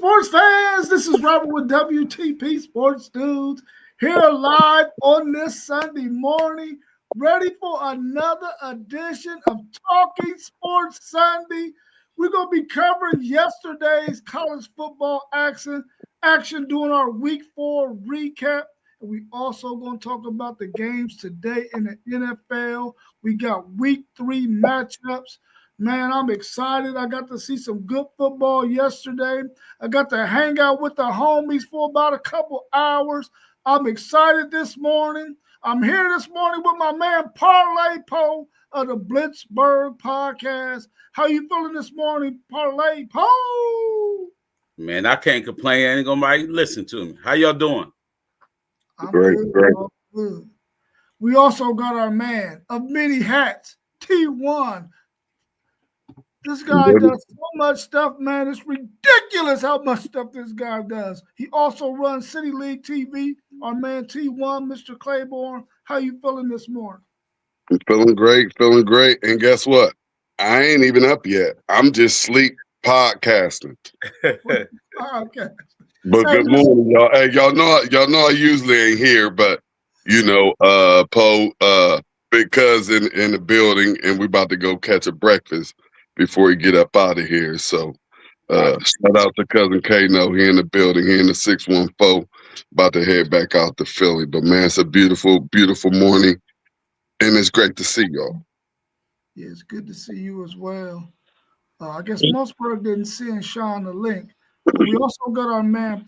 sports fans. This is Robert with WTP Sports Dudes here live on this Sunday morning, ready for another edition of Talking Sports Sunday. We're going to be covering yesterday's college football action during our Week 4 recap. And we also going to talk about the games today in the NFL. We got Week 3 matchups. Man, I'm excited. I got to see some good football yesterday. I got to hang out with the homies for about a couple hours. I'm excited this morning. I'm here this morning with my man Parlay Poe of the Blitzburg podcast. How you feeling this morning, Parlay Poe? Man, I can't complain. I ain't gonna listen to me. How y'all doing? I'm great. Good. We also got our man of many hats, T1. This guy does so much stuff, man. It's ridiculous how much stuff this guy does. He also runs City League TV. Our man T1, Mr. Claiborne. How you feeling this morning? I'm feeling great. And guess what? I ain't even up yet. I'm just sleep podcasting. Okay. But good morning, y'all. Hey, y'all know I usually ain't here, but Poe, big cousin in the building, and we about to go catch a breakfast before he get up out of here. So shout out to cousin Kano. He in the building. He in the 614. About to head back out to Philly. But man, it's a beautiful, beautiful morning, and it's great to see y'all. Yeah, it's good to see you as well. I guess Mossberg didn't send Sean the link. But we also got our man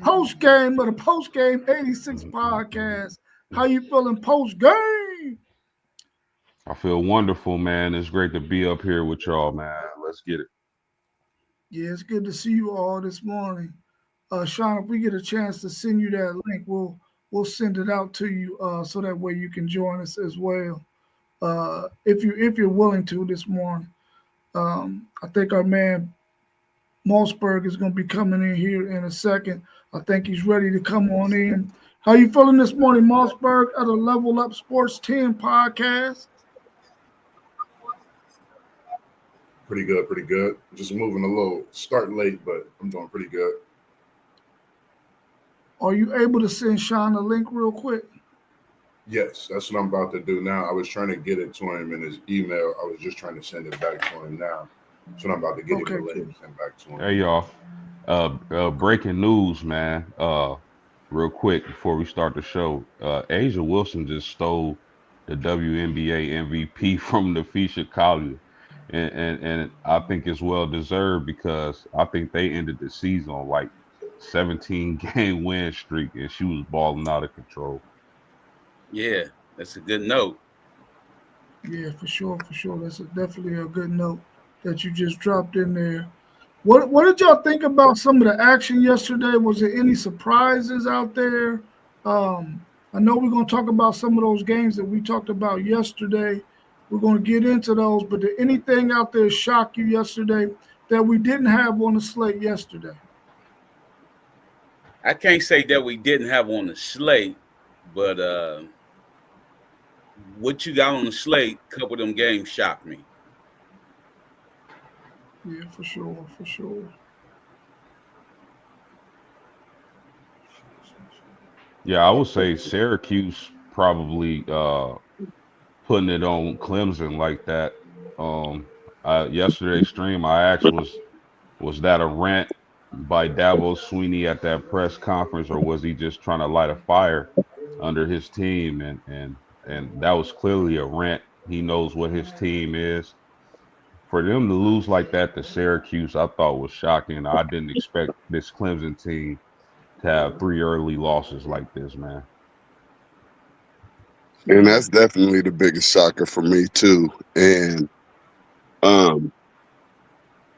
post game of the Post Game 86 podcast. How you feeling post game? I feel wonderful, man. It's great to be up here with y'all, man. Let's get it. Yeah, it's good to see you all this morning. Sean, if we get a chance to send you that link, we'll send it out to you so that way you can join us as well. If you're willing to this morning. I think our man Mossberg is going to be coming in here in a second. I think he's ready to come on in. How you feeling this morning, Mossberg, at the Level Up Sports 10 podcast? Pretty good. Just moving a little, starting late, but I'm doing pretty good. Are you able to send Sean a link real quick? Yes, that's what I'm about to do now. I was trying to get it to him in his email. I was just trying to send it back to him now. So I'm about to get him the link and send back to him. Hey, y'all. Breaking news, man. Real quick before we start the show. A'ja Wilson just stole the WNBA MVP from Napheesa Collier. And I think it's well deserved because I think they ended the season on like 17-game win streak, and she was balling out of control. Yeah, that's a good note. Yeah, for sure. That's definitely a good note that you just dropped in there. What did y'all think about some of the action yesterday? Was there any surprises out there? I know we're going to talk about some of those games that we talked about yesterday. We're going to get into those, but did anything out there shock you yesterday that we didn't have on the slate yesterday? I can't say that we didn't have on the slate, but what you got on the slate, a couple of them games shocked me. Yeah, for sure. Yeah, I would say Syracuse probably putting it on Clemson like that. Yesterday's stream I asked was that a rant by Dabo Swinney at that press conference, or was he just trying to light a fire under his team? And that was clearly a rant. He knows what his team is. For them to lose like that to Syracuse, I thought was shocking. I didn't expect this Clemson team to have 3 early losses like this, man. And that's definitely the biggest shocker for me too. And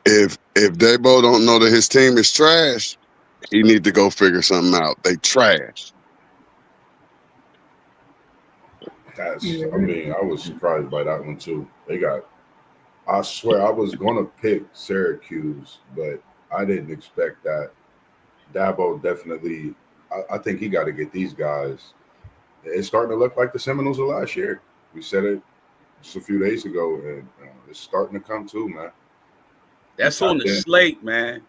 if Dabo don't know that his team is trash, he need to go figure something out. They trash. I was surprised by that one too. I swear I was gonna pick Syracuse, but I didn't expect that. Dabo definitely. I think he got to get these guys. It's starting to look like the Seminoles of last year. We said it just a few days ago, and it's starting to come too, man. That's on the slate, man.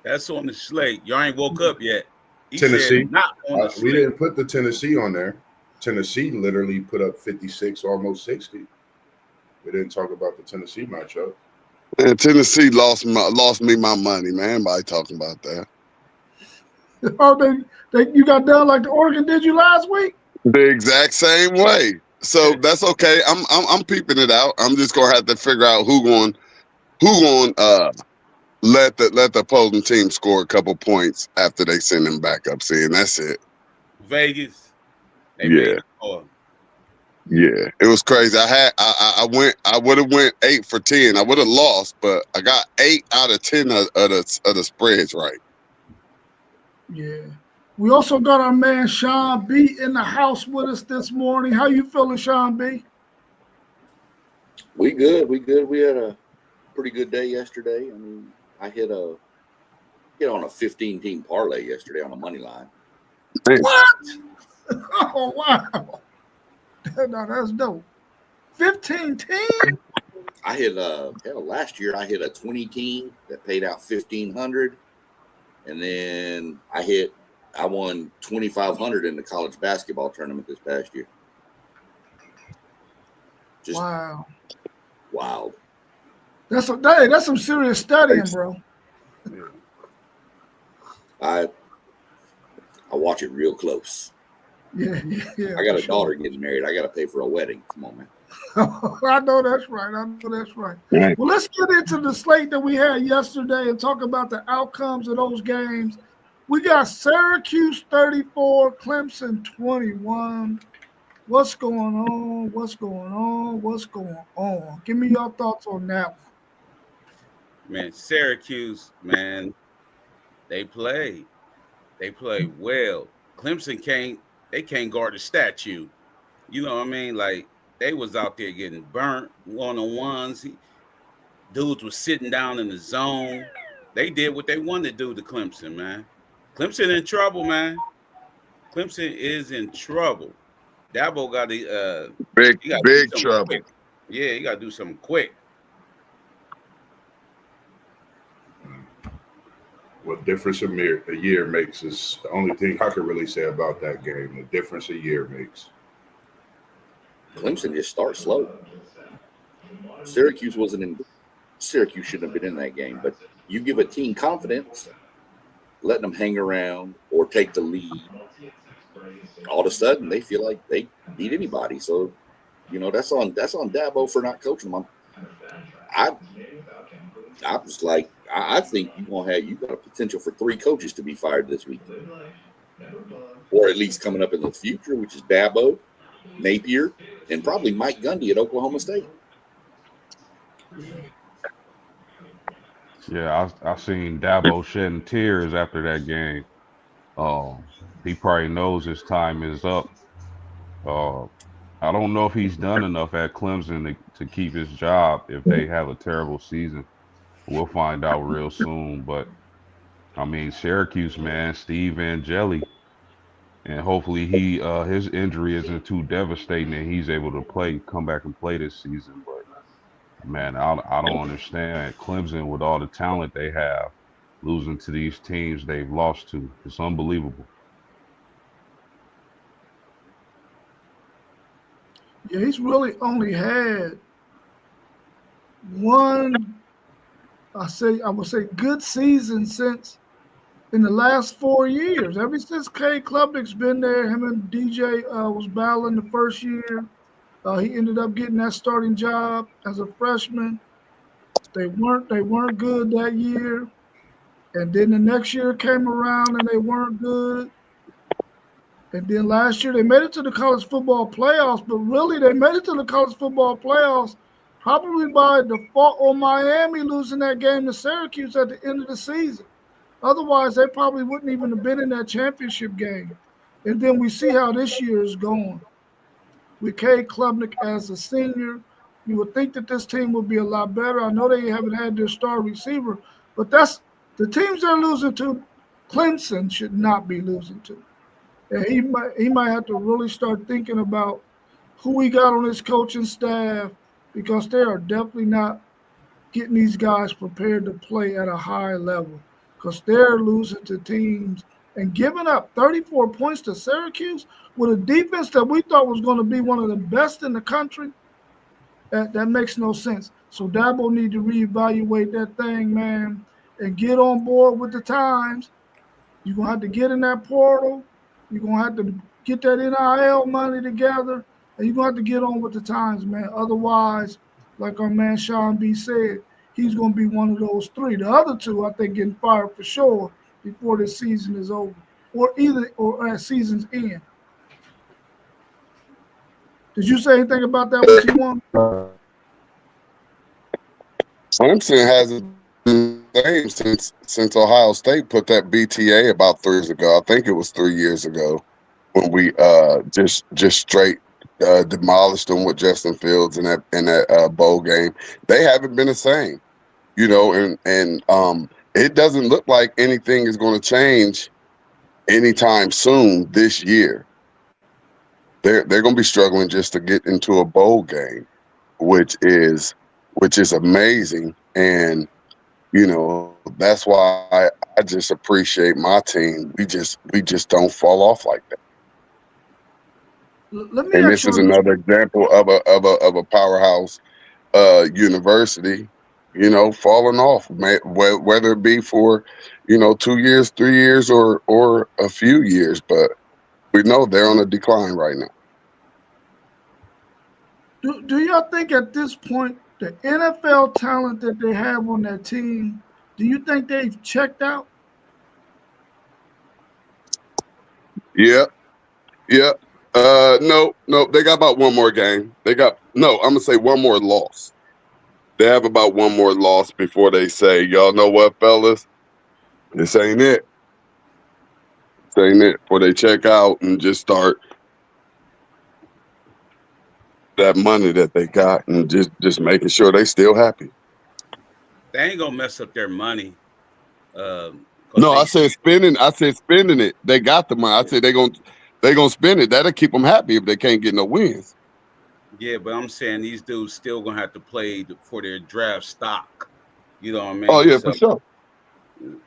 That's on the slate. Y'all ain't woke up yet. He Tennessee. said not on the We slate. didn't put the Tennessee on there. Tennessee literally put up 56, almost 60. We didn't talk about the Tennessee matchup. And Tennessee lost me my money, man. Anybody talking about that? Oh, you got done like the Oregon did you last week? The exact same way. So that's okay. I'm peeping it out. I'm just gonna have to figure out who going let the opposing team score a couple points after they send them back up. See, and that's it. Vegas. They Yeah. made it for. Yeah, it was crazy. I would have went 8 for 10. I would have lost, but I got 8 out of 10 of the spreads right. Yeah. We also got our man Sean B in the house with us this morning. How you feeling, Sean B? We good. We had a pretty good day yesterday. I mean, I hit on a 15-team parlay yesterday on a money line. What? Oh, wow. No, that's dope. 15 teams? I hit last year I hit a 20 team that paid out $1,500, and then I won $2,500 in the college basketball tournament this past year. Just Wow. wild. That's some serious studying, bro. I watch it real close. Yeah. I got a daughter getting married. I got to pay for a wedding. Come on, man. I know that's right. Right. Well, let's get into the slate that we had yesterday and talk about the outcomes of those games. We got Syracuse 34, Clemson 21. What's going on? Give me your thoughts on that one. Man, Syracuse, man, they played well. Clemson can't guard the statue. You know what I mean? Like, they was out there getting burnt one-on-ones. Dudes was sitting down in the zone. They did what they wanted to do to Clemson, man. Clemson in trouble, man. Clemson is in trouble. Dabo got the big trouble. Quick. Yeah, you got to do something quick. What difference a year makes is the only thing I can really say about that game. The difference a year makes. Clemson just starts slow. Syracuse shouldn't have been in that game, but you give a team confidence, letting them hang around or take the lead, all of a sudden they feel like they beat anybody. So, that's on Dabo for not coaching them. I was like, I think you got a potential for 3 coaches to be fired this week, or at least coming up in the future, which is Dabo, Napier, and probably Mike Gundy at Oklahoma State. Yeah, I seen Dabo shedding tears after that game. He probably knows his time is up. I don't know if he's done enough at Clemson to keep his job if they have a terrible season. We'll find out real soon. But, I mean, Syracuse, man, Steve Angeli, and hopefully his injury isn't too devastating and he's able to come back and play this season. But, man, I don't understand Clemson with all the talent they have losing to these teams they've lost to. It's unbelievable. Yeah, he's really only had one, I would say, good season since in the last 4 years. Ever since Cade Klubnik's been there, him and DJ was battling the first year. He ended up getting that starting job as a freshman. They weren't good that year. And then the next year came around and they weren't good. And then last year they made it to the college football playoffs, but really they made it to the college football playoffs probably by default on Miami losing that game to Syracuse at the end of the season. Otherwise, they probably wouldn't even have been in that championship game. And then we see how this year is going. With Cade Klubnik as a senior, you would think that this team would be a lot better. I know they haven't had their star receiver, but that's the teams they're losing to. Clemson should not be losing to. And he might have to really start thinking about who he got on his coaching staff, because they are definitely not getting these guys prepared to play at a high level because they're losing to teams and giving up 34 points to Syracuse with a defense that we thought was going to be one of the best in the country. That makes no sense. So Dabo need to reevaluate that thing, man, and get on board with the times. You're going to have to get in that portal. You're going to have to get that NIL money together, and you're going to have to get on with the times, man. Otherwise, like our man Sean B said, he's going to be one of those three. The other two, I think, getting fired for sure before this season is over, or at season's end. Did you say anything about that? What you want? Clemson hasn't been the same since Ohio State put that BTA about 3 years ago. I think it was 3 years ago when we just straight demolished them with Justin Fields in that bowl game. They haven't been the same, you know, and it doesn't look like anything is going to change anytime soon this year. They're going to be struggling just to get into a bowl game, which is amazing. And, you know, that's why I just appreciate my team. We just don't fall off like that. And this is another example of a powerhouse university, you know, falling off, whether it be for, you know, 2 years, 3 years, or a few years. But we know they're on a decline right now. Do y'all think at this point the NFL talent that they have on that team, do you think they've checked out? Yeah. No, they got about one more game. I'm gonna say one more loss. They have about one more loss before they say, y'all know what, fellas? This ain't it. Before they check out and just start that money that they got and just making sure they still happy. They ain't gonna mess up their money. No, I said spending it. They got the money. I said they gonna spend it. That'll keep them happy if they can't get no wins. Yeah, but I'm saying these dudes still gonna have to play for their draft stock. You know what I mean? Oh yeah, for sure.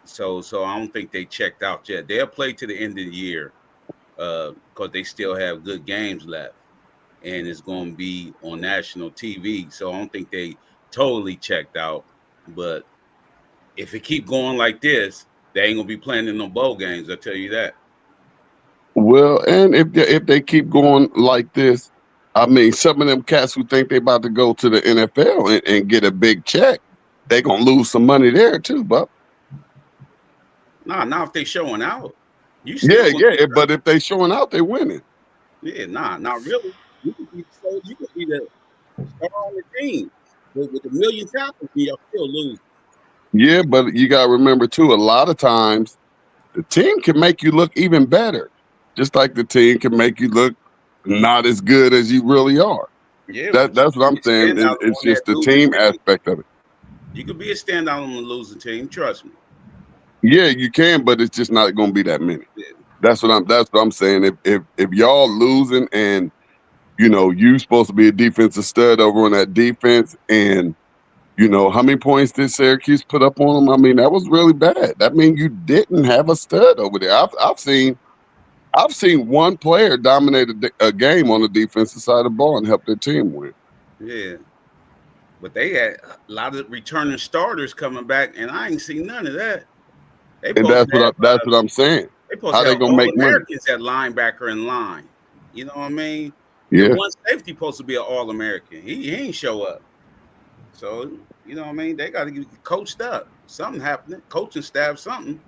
So I don't think they checked out yet. They'll play to the end of the year because they still have good games left, and it's going to be on national TV. So I don't think they totally checked out. But if it keep going like this, they ain't gonna be playing in no bowl games. I'll tell you that. Well, and if they keep going like this, I mean, some of them cats who think they about to go to the NFL and get a big check, they gonna lose some money there too, Buck. Nah, not if they showing out. But if they showing out, they winning. Yeah, not really. You could be the star on the team with the million tackles, you'll still lose. Yeah, but you gotta remember too, a lot of times the team can make you look even better, just like the team can make you look not as good as you really are. Yeah, that's what I'm saying. It's just the team aspect of it. You could be a standout on the losing team, trust me. Yeah, you can, but it's just not going to be that many. Yeah. That's what I'm saying. If y'all losing and you know you supposed to be a defensive stud over on that defense, and you know how many points did Syracuse put up on them? I mean, that was really bad. That means you didn't have a stud over there. I've seen one player dominate a game on the defensive side of the ball and help their team win. Yeah, but they had a lot of returning starters coming back, and I ain't seen none of that. And that's what I'm saying. How they gonna make Americans at linebacker in line? You know what I mean? Yeah. The one safety supposed to be an All-American. He ain't show up. So you know what I mean? They got to get coached up. Something happening. Coaching staff, something.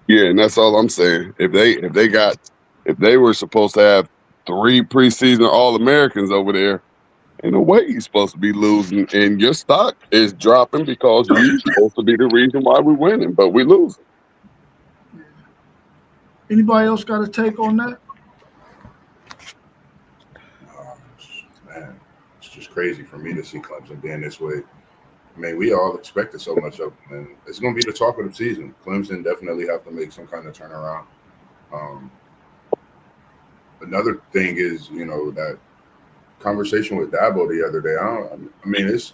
Yeah, and that's all I'm saying. If they were supposed to have 3 preseason All-Americans over there, ain't no way you're supposed to be losing, and your stock is dropping because you're supposed to be the reason why we're winning, but we losing. Anybody else got a take on that? Man, it's just crazy for me to see Clemson being this way. I mean, we all expected so much of them, and it's going to be the talk of the season. Clemson definitely have to make some kind of turnaround. Another thing is, you know, that conversation with Dabo the other day. I mean, it's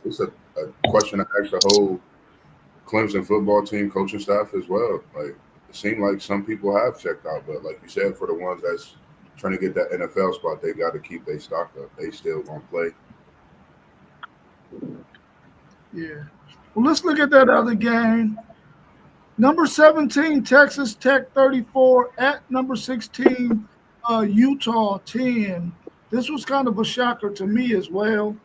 a question to ask the whole Clemson football team coaching staff as well. Like it seemed like some people have checked out, but like you said, for the ones that's trying to get that NFL spot, they got to keep their stock up. They still gonna play. Yeah. Well, let's look at that other game. Number 17, Texas Tech 34 at number 16, Utah 10. This was kind of a shocker to me as well.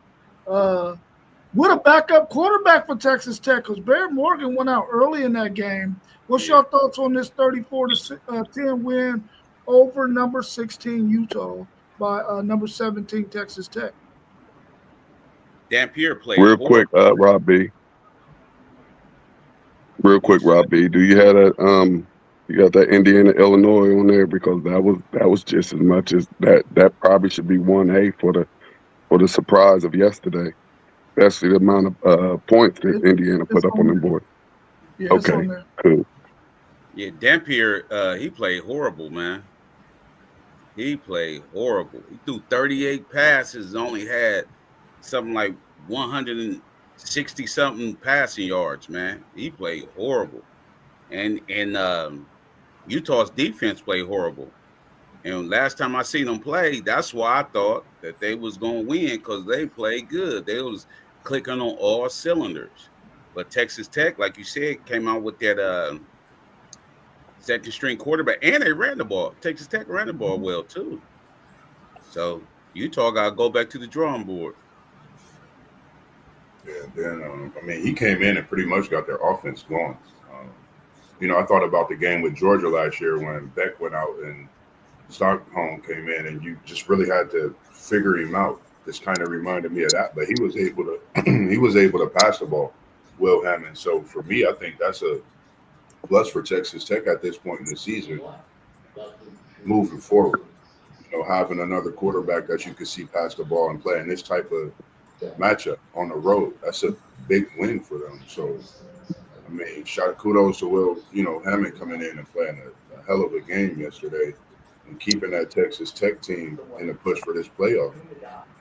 What a backup quarterback for Texas Tech because Barry Morgan went out early in that game. What's your thoughts on this 34-10 win over number 16 Utah by number 17 Texas Tech? Dampier played Real horrible. quick, Rob B. Real quick, Rob B. Do you have that? You got that Indiana Illinois on there because that was just as much as that. That probably should be 1A for the surprise of yesterday. Especially the amount of points that Indiana put up on the board. Yeah, it's Okay, on there. cool. Yeah, Dampier, he played horrible, man. He played horrible. He threw 38 passes, only had something like 160 something passing yards, man. He played horrible. And Utah's defense played horrible. And last time I seen them play, that's why I thought that they was going to win because they played good. They was clicking on all cylinders. But Texas Tech, like you said, came out with that second string quarterback, and they ran the ball. Texas Tech ran the ball well too. So Utah got to go back to the drawing board. Yeah, then I mean, he came in and pretty much got their offense going. I thought about the game with Georgia last year when Beck went out and Stockholm came in, and you just really had to figure him out. This kind of reminded me of that, but he was able to pass the ball, Will Hammond. So for me, I think that's a plus for Texas Tech at this point in the season, moving forward. Having another quarterback that you could see pass the ball and play in this type of matchup on the road, that's a big win for them. So, I mean, kudos to Will, Hammond coming in and playing a hell of a game yesterday and keeping that Texas Tech team in the push for this playoff.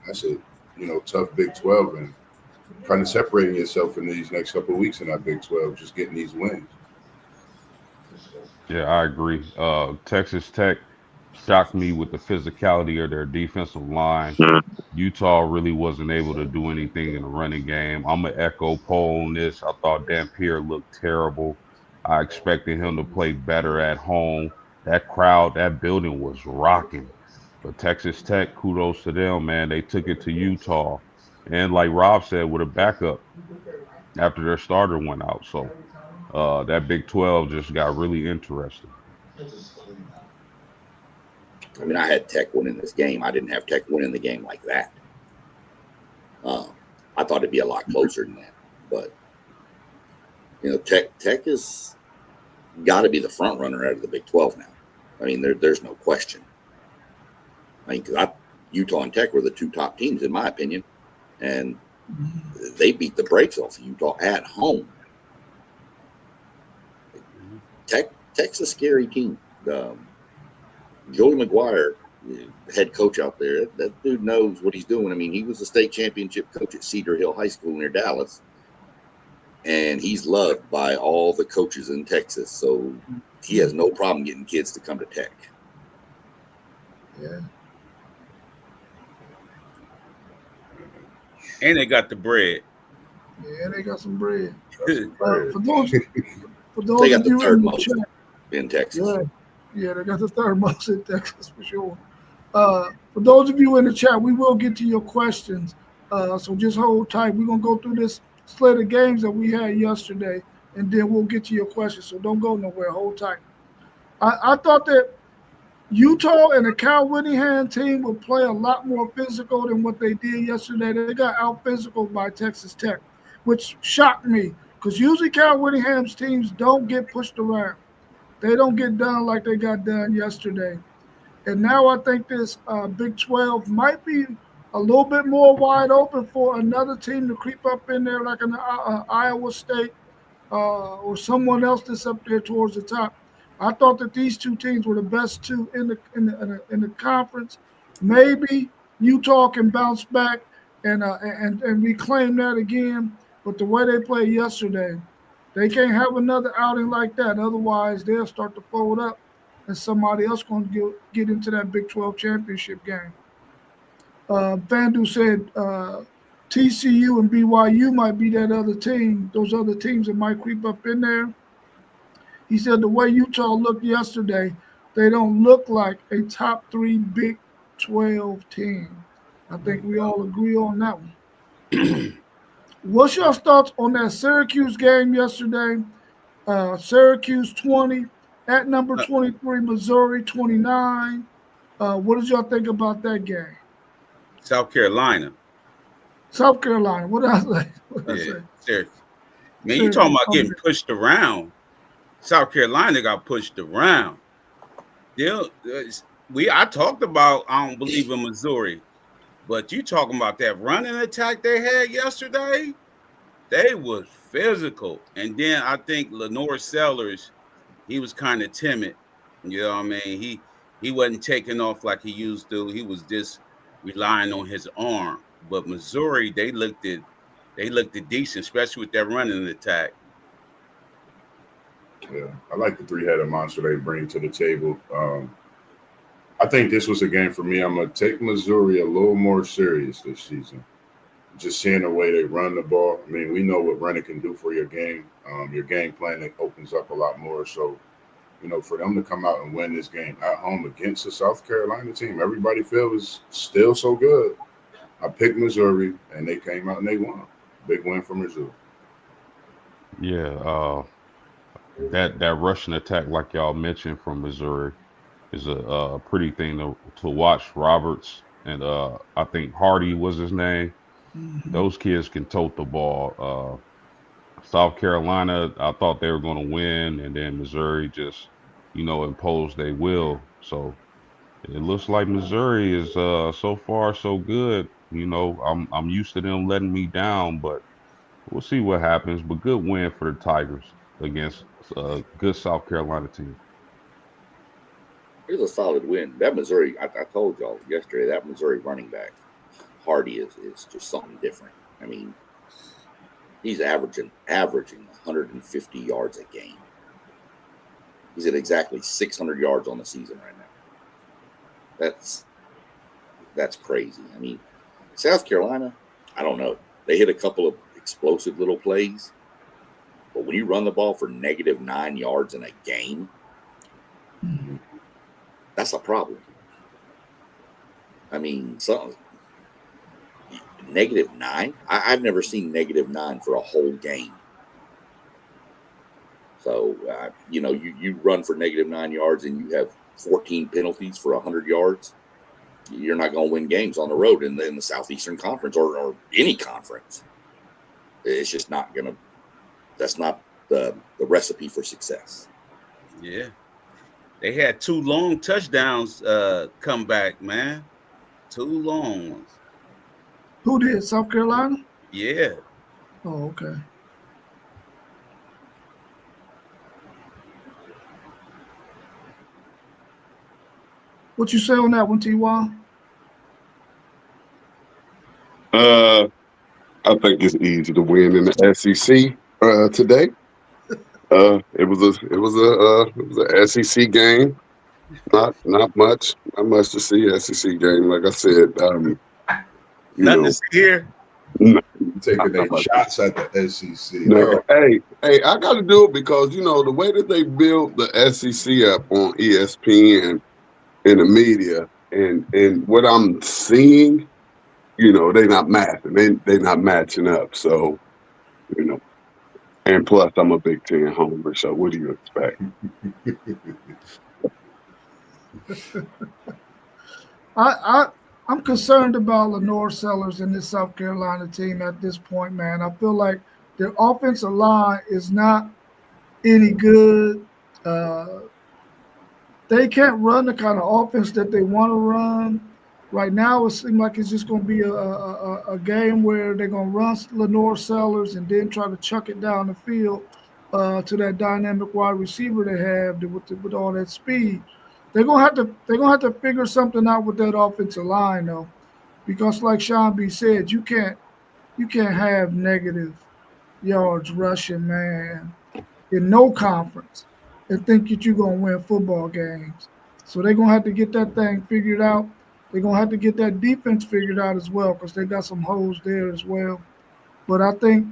That's a, tough Big 12 and kind of separating yourself in these next couple of weeks in that Big 12, just getting these wins. Yeah, I agree. Texas Tech shocked me with the physicality of their defensive line. Utah really wasn't able to do anything in the running game. I'm going to echo Paul on this. I thought Dampier looked terrible. I expected him to play better at home. That crowd, that building was rocking. But Texas Tech, kudos to them, man. They took it to Utah. And like Rob said, with a backup after their starter went out. So that Big 12 just got really interesting. I mean, I had Tech winning this game. I didn't have Tech winning the game like that. I thought it'd be a lot closer than that. But, Tech is got to be the front runner out of the Big 12 now. I mean, there's no question. I mean, because Utah and Tech were the two top teams, in my opinion. And they beat the brakes off of Utah at home. Tech's a scary team. Joey McGuire, head coach out there, that dude knows what he's doing. I mean, he was a state championship coach at Cedar Hill High School near Dallas, and he's loved by all the coaches in Texas. So he has no problem getting kids to come to Tech. Yeah. And they got the bread. Yeah, they got some bread. Bread. For those They got of the you third in the most chat, in Texas. yeah, they got the third most in Texas for sure. For those of you in the chat, we will get to your questions. So just hold tight. We're gonna go through this slate of games that we had yesterday, and then we'll get to your questions. So don't go nowhere. Hold tight. I thought that Utah and the Cal Whittingham team would play a lot more physical than what they did yesterday. They got out physical by Texas Tech, which shocked me because usually Cal Whittingham's teams don't get pushed around. They don't get done like they got done yesterday. And now I think this Big 12 might be a little bit more wide open for another team to creep up in there like an Iowa State or someone else that's up there towards the top. I thought that these two teams were the best two in the conference. Maybe Utah can bounce back and reclaim that again. But the way they played yesterday, they can't have another outing like that. Otherwise, they'll start to fold up, and somebody else going to get into that Big 12 championship game. FanDuel said TCU and BYU might be that other team, those other teams that might creep up in there. He said the way Utah looked yesterday, they don't look like a top 3 Big 12 team. I think we all agree on that one. What's your thoughts on that Syracuse game yesterday? Syracuse 20, at number 23, Missouri 29. What did y'all think about that game? South Carolina. South Carolina. What did I say? Syracuse. Man, you talking about getting pushed around. South Carolina got pushed around. I talked about I don't believe in Missouri, but you talking about that running attack they had yesterday? They was physical. And then I think Lenore Sellers, he was kind of timid. You know what I mean? He wasn't taking off like he used to. He was just relying on his arm. But Missouri, they looked decent, especially with that running attack. Yeah, I like the three-headed monster they bring to the table. I think this was a game for me. I'm going to take Missouri a little more serious this season. Just seeing the way they run the ball. I mean, we know what running can do for your game. Your game plan, it opens up a lot more. So, for them to come out and win this game at home against the South Carolina team, everybody feels still so good. I picked Missouri, and they came out and they won. Big win for Missouri. Yeah, that rushing attack, like y'all mentioned, from Missouri is a pretty thing to watch. Roberts and I think Hardy was his name. Mm-hmm. Those kids can tote the ball. South Carolina, I thought they were going to win, and then Missouri just, imposed their will. So it looks like Missouri is so far so good. I'm used to them letting me down, but we'll see what happens. But good win for the Tigers against a good South Carolina team. It was a solid win. That Missouri, I told y'all yesterday, that Missouri running back, Hardy, is just something different. I mean, he's averaging 150 yards a game. He's at exactly 600 yards on the season right now. That's crazy. I mean, South Carolina, I don't know. They hit a couple of explosive little plays, but when you run the ball for -9 yards in a game, that's a problem. I mean, -9? I've never seen -9 for a whole game. So, you run for -9 yards and you have 14 penalties for 100 yards. You're not going to win games on the road in the Southeastern Conference or any conference. It's just not going to – that's not the recipe for success. Yeah. They had 2 long touchdowns come back, man. 2 long ones. Who did? South Carolina? Yeah. Oh, okay. What you say on that one, T.Y.? I think it's easy to win in the SEC today. It was a SEC game. Not much to see. SEC game, like I said. Nothing to see here. No, taking their shots at the SEC. No. Hey, I got to do it because the way that they build the SEC up on ESPN and the media, and what I'm seeing, they're not matching. They're not matching up. So, and plus I'm a Big Ten homer. So what do you expect? I'm concerned about Lenore Sellers and this South Carolina team at this point, man. I feel like their offensive line is not any good. They can't run the kind of offense that they want to run. Right now, it seems like it's just going to be a game where they're going to run Lenore Sellers and then try to chuck it down the field to that dynamic wide receiver they have with all that speed. They're gonna have to figure something out with that offensive line though, because like Sean B said, you can't have negative yards rushing, man, in no conference, and think that you're going to win football games. So they're going to have to get that thing figured out. They're going to have to get that defense figured out as well because they got some holes there as well. But I think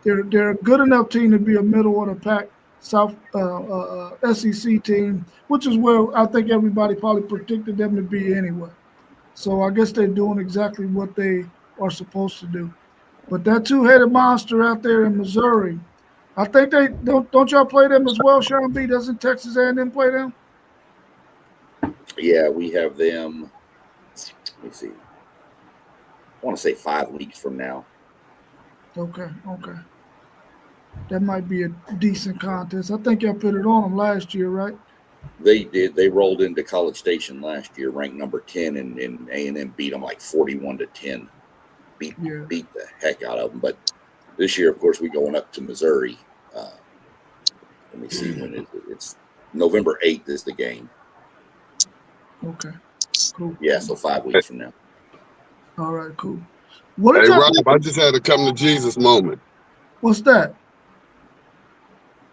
they're a good enough team to be a middle of the pack South SEC team, which is where I think everybody probably predicted them to be anyway. So I guess they're doing exactly what they are supposed to do. But that two-headed monster out there in Missouri, I think they don't y'all play them as well, Sean B? Doesn't Texas A&M play them? Yeah, we have them. Let me see. I want to say 5 weeks from now. Okay. That might be a decent contest. I think y'all put it on them last year, right? They did. They rolled into College Station last year, ranked number 10, and A&M beat them like 41-10. Beat the heck out of them. But this year, of course, we're going up to Missouri. Let me see when is it. It's November 8th is the game. Okay, cool. Yeah, so 5 weeks from now. All right, cool. Hey, Rob, I just had a come to Jesus moment. What's that?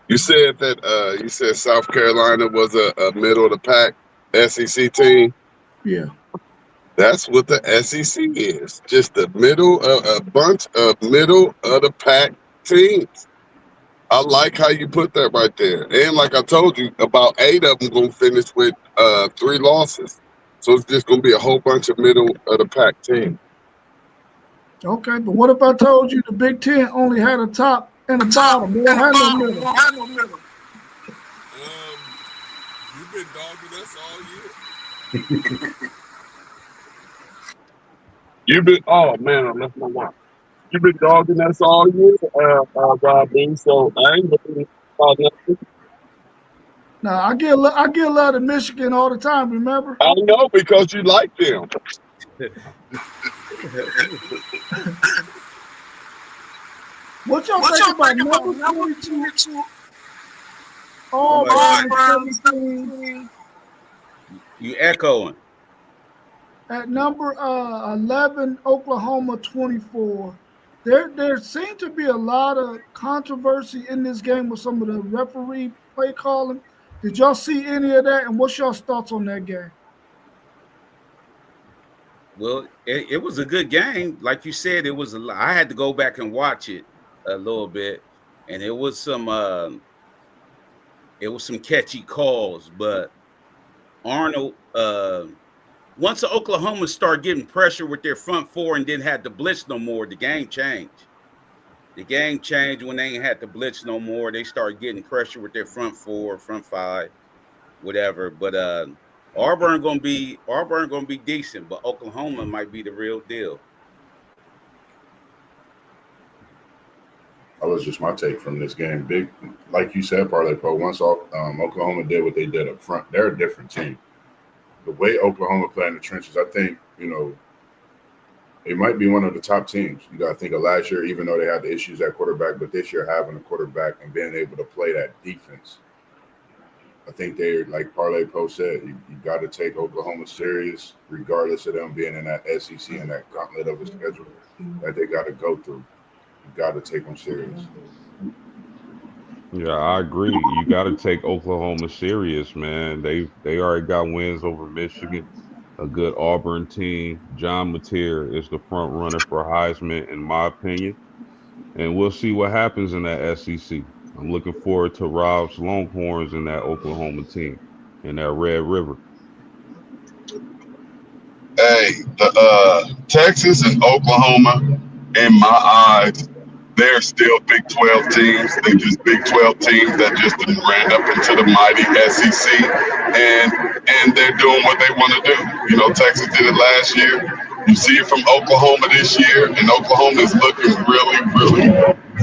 You said that South Carolina was a middle of the pack SEC team. Yeah. That's what the SEC is. Just a bunch of middle of the pack teams. I like how you put that right there. And like I told you, about 8 of them gonna finish with 3 losses. So it's just gonna be a whole bunch of middle of the pack teams. Okay, but what if I told you the Big Ten only had a top and a bottom? They don't have no middle. You've been dogging us all year. Oh man, I left my watch. You've been dogging us all year, Rob. So I ain't looking about nothing. Now I get a lot of Michigan all the time. Remember? I know because you like them. What y'all think about number 22? Auburn 17. You echoing. At number 11, Oklahoma 24. There seemed to be a lot of controversy in this game with some of the referee play calling. Did y'all see any of that? And what's y'all's thoughts on that game? Well, it was a good game. Like you said, it was I had to go back and watch it a little bit, and it was some catchy calls. But Arnold, once the Oklahoma started getting pressure with their front four and didn't have to blitz no more, the game changed. The game changed when they ain't had to blitz no more. They started getting pressure with their front four, front five, whatever. But Auburn gonna be decent, but Oklahoma might be the real deal. That was just my take from this game. Big, like you said, Parlay Pro. Once Oklahoma did what they did up front, they're a different team. The way Oklahoma play in the trenches, I think, it might be one of the top teams. You got to think of last year, even though they had the issues at quarterback, but this year having a quarterback and being able to play that defense. I think they're, like Parlay Pro said, you got to take Oklahoma serious, regardless of them being in that SEC and that gauntlet of a schedule that they got to go through. You got to take them serious. Yeah, I agree. You got to take Oklahoma serious, man. They already got wins over Michigan, a good Auburn team. John Mateer is the front runner for Heisman, in my opinion. And we'll see what happens in that SEC. I'm looking forward to Rob's Longhorns in that Oklahoma team, in that Red River. Hey, the Texas and Oklahoma, in my eyes, they're still Big 12 teams. They're just Big 12 teams that just ran up into the mighty SEC, and they're doing what they want to do. Texas did it last year. You see it from Oklahoma this year, and Oklahoma is looking really, really,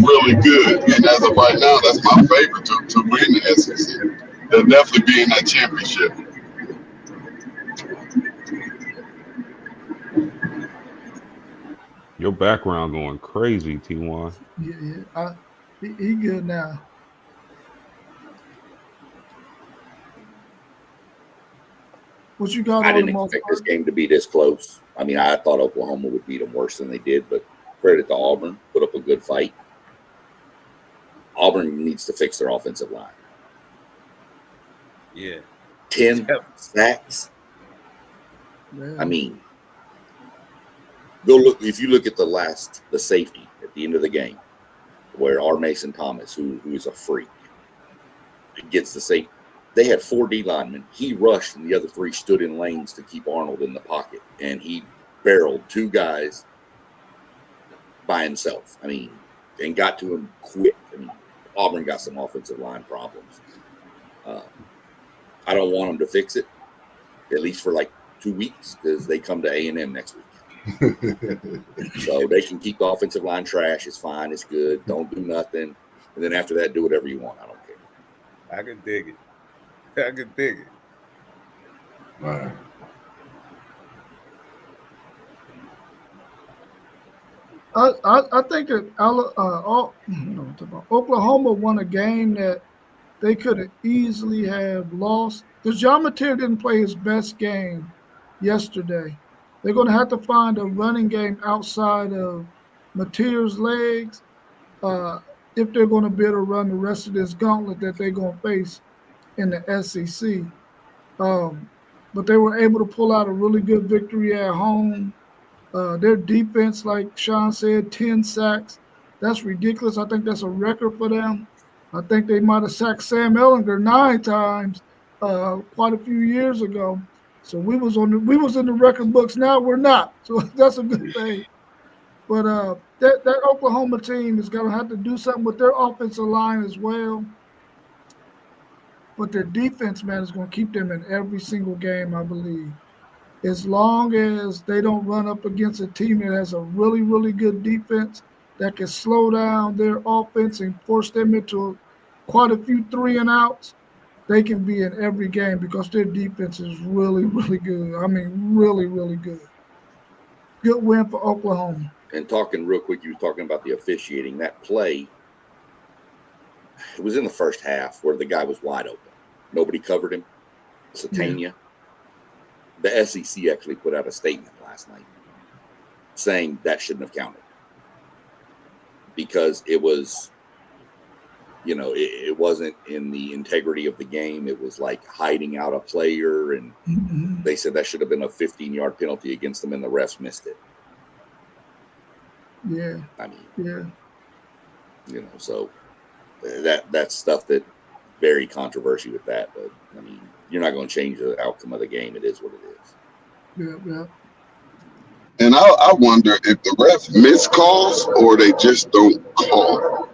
really good. And as of right now, that's my favorite to win the SEC. They'll definitely be in that championship. Your background going crazy, T1. Yeah. He good now. What you got? I didn't expect this game to be this close. I mean, I thought Oklahoma would beat them worse than they did, but credit to Auburn. put up a good fight. Auburn needs to fix their offensive line. Yeah. 10 sacks. Yeah. I mean, go look. If you look at the safety at the end of the game, where R. Mason Thomas, who is a freak, gets the safety. They had 4 D linemen. He rushed, and the other 3 stood in lanes to keep Arnold in the pocket, and he barreled 2 guys by himself. I mean, and got to him quick. I mean, Auburn got some offensive line problems. I don't want them to fix it, at least for like 2 weeks, because they come to A&M next week. So they can keep the offensive line trash. It's fine. It's good. Don't do nothing. And then after that, do whatever you want. I don't care. I can dig it. I can dig it. Right. I think that Oklahoma won a game that they could have easily have lost. Because John Mateer didn't play his best game yesterday. They're going to have to find a running game outside of Mateer's legs if they're going to be able to run the rest of this gauntlet that they're going to face in the SEC. But they were able to pull out a really good victory at home. Their defense, like Sean said, 10 sacks. That's ridiculous. I think that's a record for them. I think they might have sacked Sam Ehlinger 9 times quite a few years ago. So we was in the record books. Now we're not. So that's a good thing. But that Oklahoma team is going to have to do something with their offensive line as well. But their defense, man, is going to keep them in every single game, I believe. As long as they don't run up against a team that has a really, really good defense that can slow down their offense and force them into quite a few 3-and-outs, they can be in every game because their defense is really, really good. I mean, really, really good. Good win for Oklahoma. And talking real quick, you were talking about the officiating. That play, it was in the first half where the guy was wide open. Nobody covered him. Satania. The SEC actually put out a statement last night saying that shouldn't have counted because it was, it wasn't in the integrity of the game. It was like hiding out a player, and they said that should have been a 15-yard penalty against them, and the refs missed it. Yeah. I mean, yeah. So that's stuff that very controversial with that, but I mean, you're not going to change the outcome of the game. It is what it is. Yeah. And I wonder if the refs miss calls or they just don't call.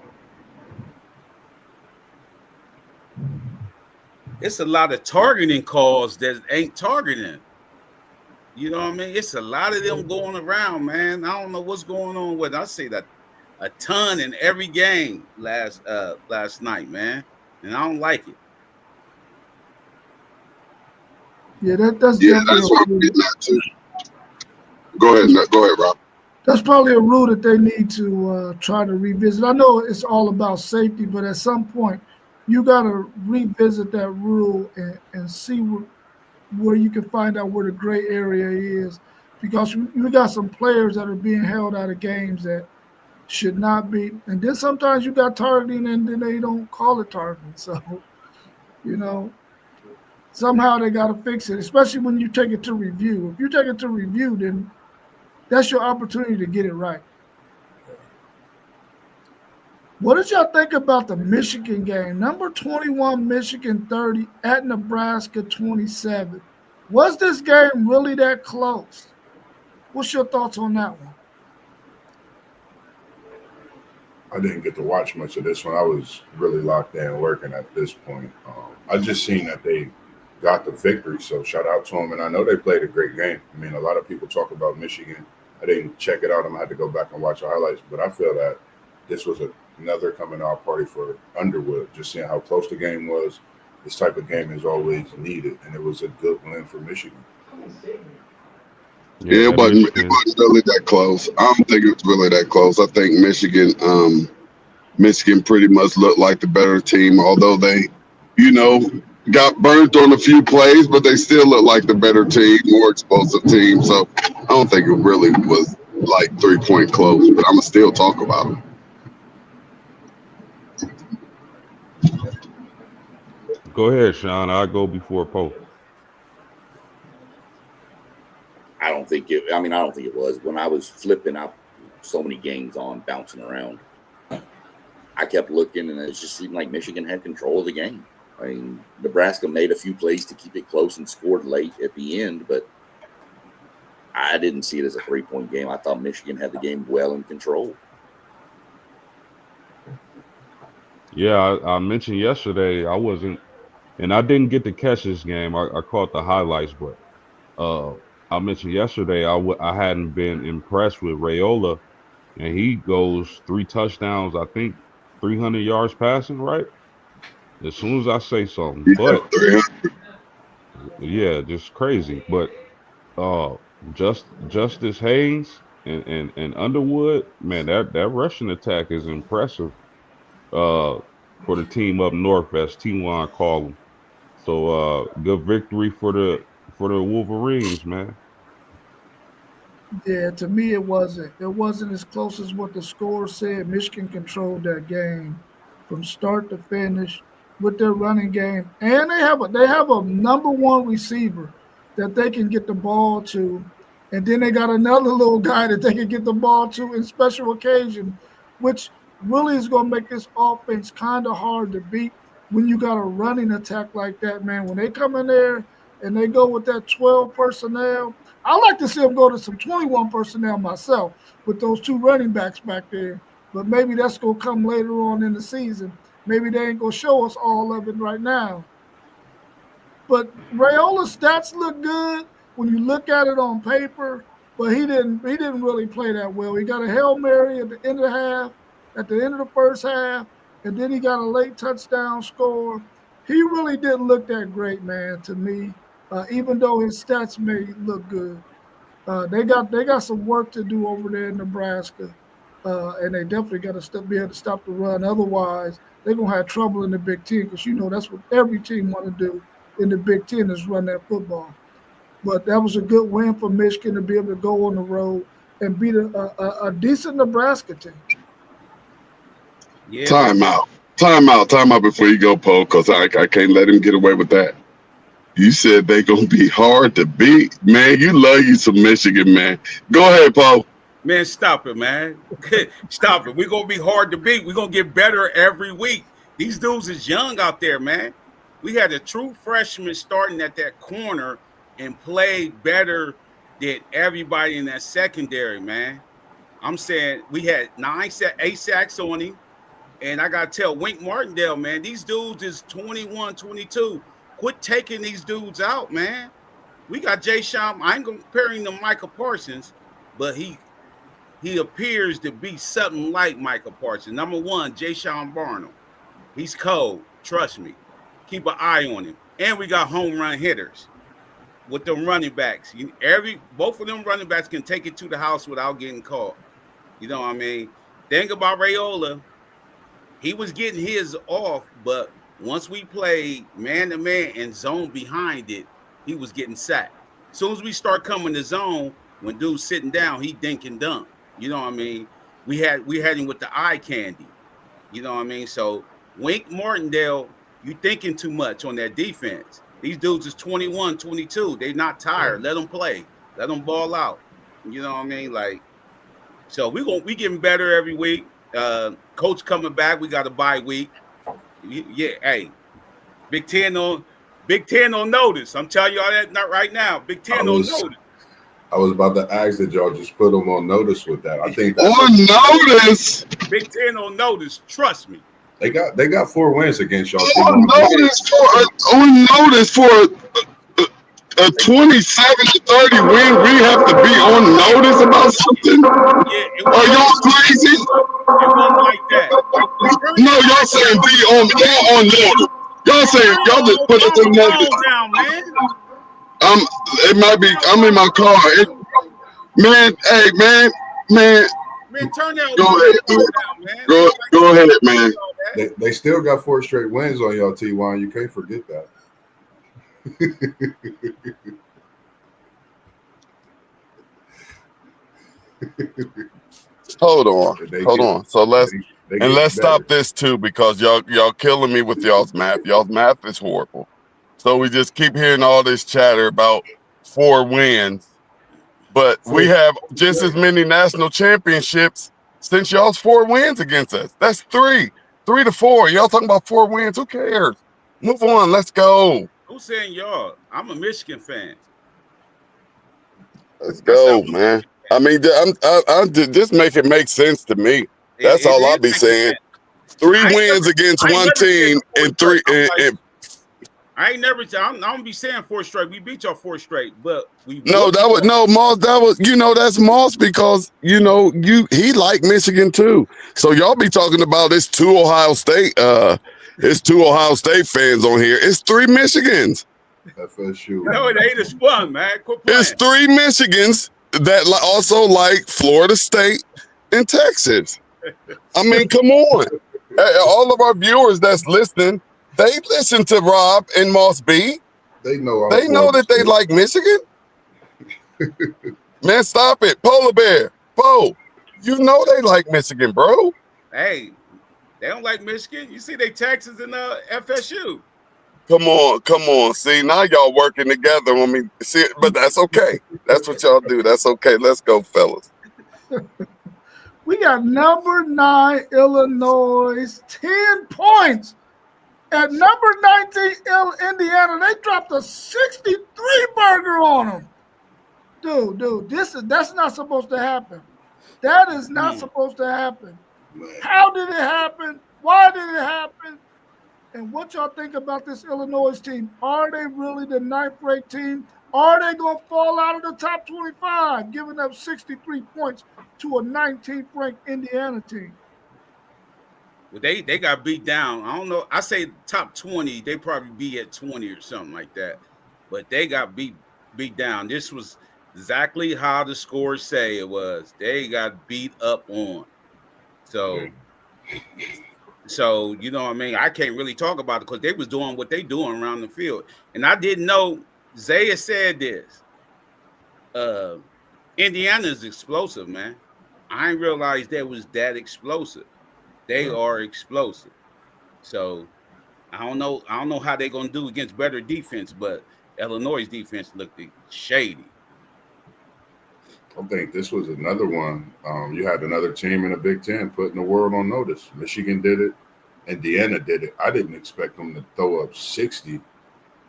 It's a lot of targeting calls that ain't targeting. You know what I mean? It's a lot of them going around, man. I don't know what's going on with. I see that a ton in every game last night, man, and I don't like it. Yeah, that's what I'm getting at too. Go ahead, Rob. That's probably a rule that they need to try to revisit. I know it's all about safety, but at some point, you got to revisit that rule and see where you can find out where the gray area is, because you got some players that are being held out of games that should not be. And then sometimes you got targeting, and then they don't call it targeting. So, somehow they got to fix it, especially when you take it to review. If you take it to review, then that's your opportunity to get it right. What did y'all think about the Michigan game? Number 21, Michigan 30 at Nebraska 27. Was this game really that close? What's your thoughts on that one? I didn't get to watch much of this one. I was really locked in working at this point. I just seen that they got the victory, so shout out to them. And I know they played a great game. I mean, a lot of people talk about Michigan. I didn't check it out. I'm going to have to go back and watch the highlights. But I feel that this was another coming-out party for Underwood, just seeing how close the game was. This type of game is always needed, and it was a good win for Michigan. Yeah, it wasn't really that close. I don't think it was really that close. I think Michigan pretty much looked like the better team, although they, got burnt on a few plays, but they still look like the better team, more explosive team. So I don't think it really was like 3-point close, but I'm gonna still talk about them. Go ahead, Sean. I'll go before Pope. I don't think it was. When I was flipping out so many games on, bouncing around, I kept looking, and it just seemed like Michigan had control of the game. I mean, Nebraska made a few plays to keep it close and scored late at the end, but I didn't see it as a 3-point game. I thought Michigan had the game well in control. Yeah, I mentioned yesterday I wasn't, and I didn't get to catch this game. I caught the highlights, but I mentioned yesterday I hadn't been impressed with Raiola, and he goes 3 touchdowns, I think 300 yards passing, right? As soon as I say something, but yeah, just crazy. But Justice Haynes and Underwood, man, that rushing attack is impressive. For the team up north, as T1 call them. So good victory for the Wolverines, man. Yeah, to me it wasn't. It wasn't as close as what the score said. Michigan controlled that game from start to finish with their running game, and they have a number one receiver that they can get the ball to, and then they got another little guy that they can get the ball to in special occasion, which really is going to make this offense kind of hard to beat when you got a running attack like that, man. When they come in there and they go with that 12 personnel. I like to see them go to some 21 personnel myself with those 2 running backs back there. But maybe that's going to come later on in the season. Maybe they ain't going to show us all of it right now. But Raiola's stats look good when you look at it on paper, but he didn't really play that well. He got a Hail Mary at the end of the half, at the end of the first half, and then he got a late touchdown score. He really didn't look that great, man, to me. Even though his stats may look good, they got some work to do over there in Nebraska, and they definitely got to be able to stop the run. Otherwise, they're gonna have trouble in the Big Ten because that's what every team want to do in the Big Ten is run that football. But that was a good win for Michigan to be able to go on the road and beat a decent Nebraska team. Yeah. Time out before you go, Poe, because I can't let him get away with that. You said they gonna be hard to beat, man. You love you some Michigan, man. Go ahead, Poe. Man, stop it, man. Stop it. We're gonna be hard to beat. We're gonna get better every week. These dudes is young out there, man. We had a true freshman starting at that corner and played better than everybody in that secondary, man. I'm saying we had 8 sacks on him. And I got to tell Wink Martindale, man, these dudes is 21, 22. Quit taking these dudes out, man. We got Jay Sean. I ain't comparing him to Micah Parsons, but he appears to be something like Micah Parsons. Number 1, Jay Sean Barnum. He's cold. Trust me. Keep an eye on him. And we got home run hitters with them running backs. Both of them running backs can take it to the house without getting caught. You know what I mean? Think about Raiola. He was getting his off, but once we played man-to-man and zone behind it, he was getting sacked. As soon as we start coming to zone, when dude's sitting down, he dink and dunk. You know what I mean? We had him with the eye candy. You know what I mean? So Wink Martindale, you thinking too much on that defense. These dudes is 21, 22. They not tired. Let them play. Let them ball out. You know what I mean? Like, so we getting better every week. Coach coming back. We got a bye week. Yeah, hey, Big Ten on notice. I'm telling y'all that not right now. Big Ten on notice. I was about to ask that y'all just put them on notice with that. I think on notice. Big Ten on notice. Trust me. They got 4 wins against y'all. On notice for a 27-30 win. We have to be on notice about something. Yeah, are y'all crazy? It wasn't like that. No, y'all saying y'all on notice. Y'all saying y'all just put us on notice. Down, man. It might be. I'm in my car. Man, turn that down, man. Go ahead, man. They still got 4 straight wins on y'all, T1. You can't forget that. Hold on. They Hold get- on. So let's they get let's better. stop this too, because y'all killing me with y'all's math. Y'all's math is horrible. So we just keep hearing all this chatter about 4 wins, but we have just as many national championships since y'all's 4 wins against us. That's 3 to 4. Y'all talking about 4 wins? Who cares? Move on. Let's go. Who's saying y'all? I'm a Michigan fan. Let's go, man. I mean, I'm just make it make sense to me. That's all I'll be saying. 3 wins against one team and 3 and I ain't never. I'm gonna be saying 4 straight. We beat y'all 4 straight, but we no, that was no Moss. That was that's Moss because he liked Michigan too. So y'all be talking about it's 2 Ohio State. It's 2 Ohio State fans on here. It's 3 Michigans. FSU. No, it ain't a spun, man. Quit playing. It's 3 Michigans that also like Florida State and Texas. I mean, come on. All of our viewers that's listening, they listen to Rob and Moss B. They know. They know that they like Michigan. Man, stop it. Polar Bear. Poe. You know they like Michigan, bro. Hey, they don't like Michigan. You see they Texas and FSU. Come on. See, now y'all working together on me. See, but that's okay. That's what y'all do. That's okay. Let's go, fellas. We got number 9 Illinois, 10 points. At number 19 Indiana, they dropped a 63 burger on them. Dude, that's not supposed to happen. That is not supposed to happen. How did it happen? Why did it happen? And what y'all think about this Illinois team? Are they really the 9th-ranked team? Are they going to fall out of the top 25, giving up 63 points to a 19th-ranked Indiana team? Well, they got beat down. I don't know. I say top 20. They probably be at 20 or something like that. But they got beat down. This was exactly how the scores say it was. They got beat up on. So you know what I mean? I can't really talk about it because they was doing what they doing around the field. And I didn't know Zaya said this. Indiana's explosive, man. I didn't realize they was that explosive. They are explosive. So I don't know how they're gonna do against better defense, but Illinois' defense looked shady. I think this was another one. You had another team in the Big Ten putting the world on notice. Michigan did it. Indiana did it. I didn't expect them to throw up 60.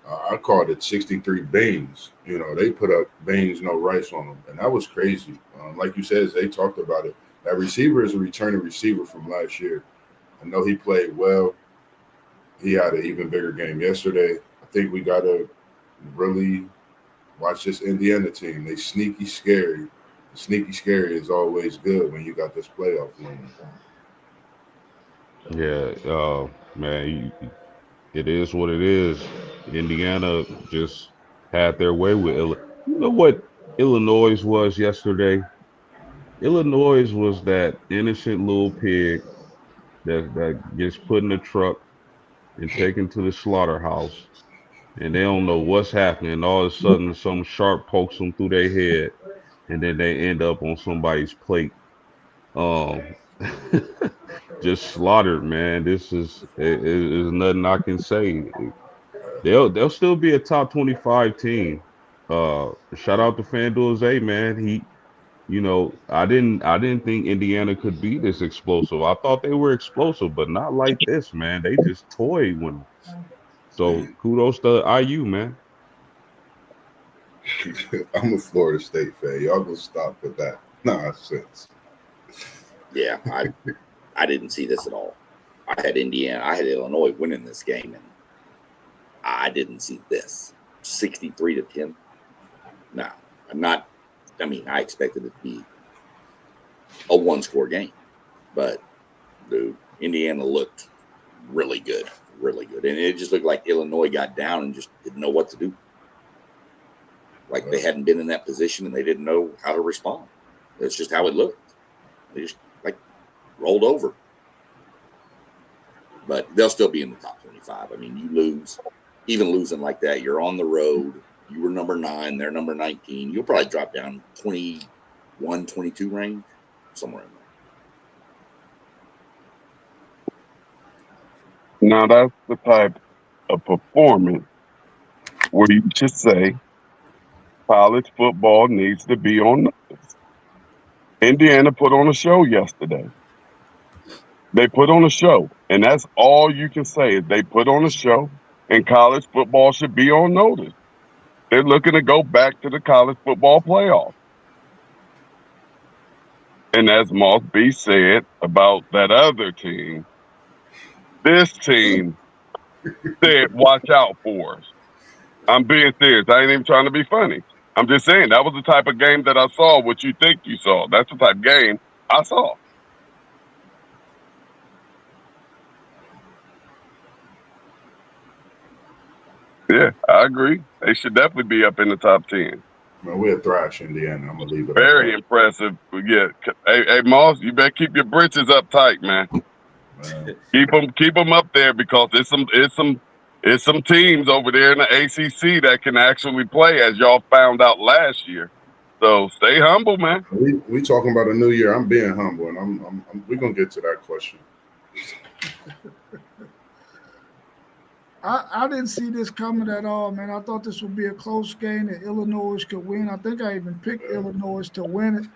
I called it 63 beans. They put up beans, no rice on them. And that was crazy. Like you said, they talked about it. That receiver is a returning receiver from last year. I know he played well. He had an even bigger game yesterday. I think we got to really watch this Indiana team. They sneaky scary. Sneaky scary is always good when you got this playoff win. Yeah, man, it is what it is. Indiana just had their way with Illinois. You know what Illinois was yesterday? Illinois was that innocent little pig that gets put in the truck and taken to the slaughterhouse, and they don't know what's happening. All of a sudden, some shark pokes them through their head, and then they end up on somebody's plate. Just slaughtered, man. This is nothing I can say. They'll still be a top 25 team. Shout out to FanDuel Zay, man. I didn't think Indiana could be this explosive. I thought they were explosive, but not like this, man. They just toyed with them. So kudos to IU, man. I'm a Florida State fan. Y'all gonna stop with that nonsense. Yeah, I didn't see this at all. I had Illinois winning this game, and I didn't see this 63 to 10. No, I'm not. I mean, I expected it to be a 1-score game, but dude, Indiana looked really good, and it just looked like Illinois got down and just didn't know what to do. Like they hadn't been in that position and they didn't know how to respond. That's just how it looked. They just rolled over. But they'll still be in the top 25. I mean, you lose, even losing like that, you're on the road. You were number 9, they're number 19. You'll probably drop down 20, 122 range, somewhere in there. Now that's the type of performance where you just say college football needs to be on notice. Indiana put on a show yesterday. They put on a show, and that's all you can say is they put on a show, and college football should be on notice. They're looking to go back to the college football playoff. And as Moss B said about that other team, this team said, watch out for us. I'm being serious. I ain't even trying to be funny. I'm just saying that was the type of game that I saw, what you think you saw. That's the type of game I saw. Yeah, I agree. They should definitely be up in the top 10. Man, we'll thrash Indiana. I'm gonna leave it. Very impressive. Yeah. Hey, Moss, you better keep your britches up tight, man. Keep them up there because it's some teams over there in the ACC that can actually play, as y'all found out last year. So stay humble, man. We talking about a new year. I'm being humble, and we're gonna get to that question. I didn't see this coming at all, man. I thought this would be a close game that Illinois could win. I think I even picked Illinois to win it.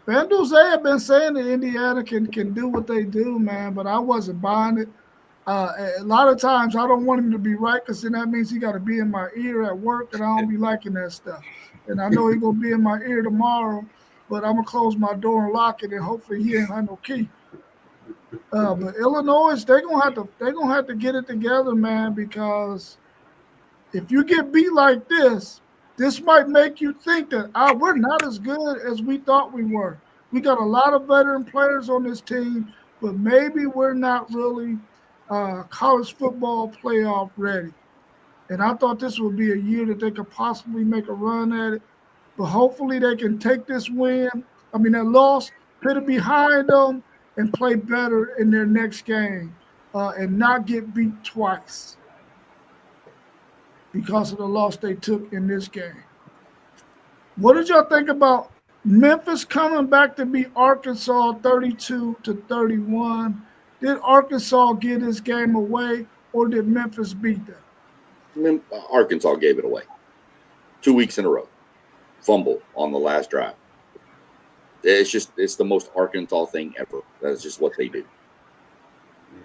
Van Duze have been saying that Indiana can do what they do, man, but I wasn't buying it. A lot of times I don't want him to be right because then that means he got to be in my ear at work, and I don't be liking that stuff. And I know he's going to be in my ear tomorrow, but I'm going to close my door and lock it, and hopefully he ain't have no key. But Illinois, they're gonna have to get it together, man, because if you get beat like this might make you think that we're not as good as we thought we were. We got a lot of veteran players on this team, but maybe we're not really college football playoff ready. And I thought this would be a year that they could possibly make a run at it. But hopefully they can take this that loss, put it behind them, and play better in their next game and not get beat twice because of the loss they took in this game. What did y'all think about Memphis coming back to beat Arkansas 32-31? Did Arkansas get this game away, or did Memphis beat them? Arkansas gave it away 2 weeks in a row. Fumble on the last drive. It's the most Arkansas thing ever. That's just what they do.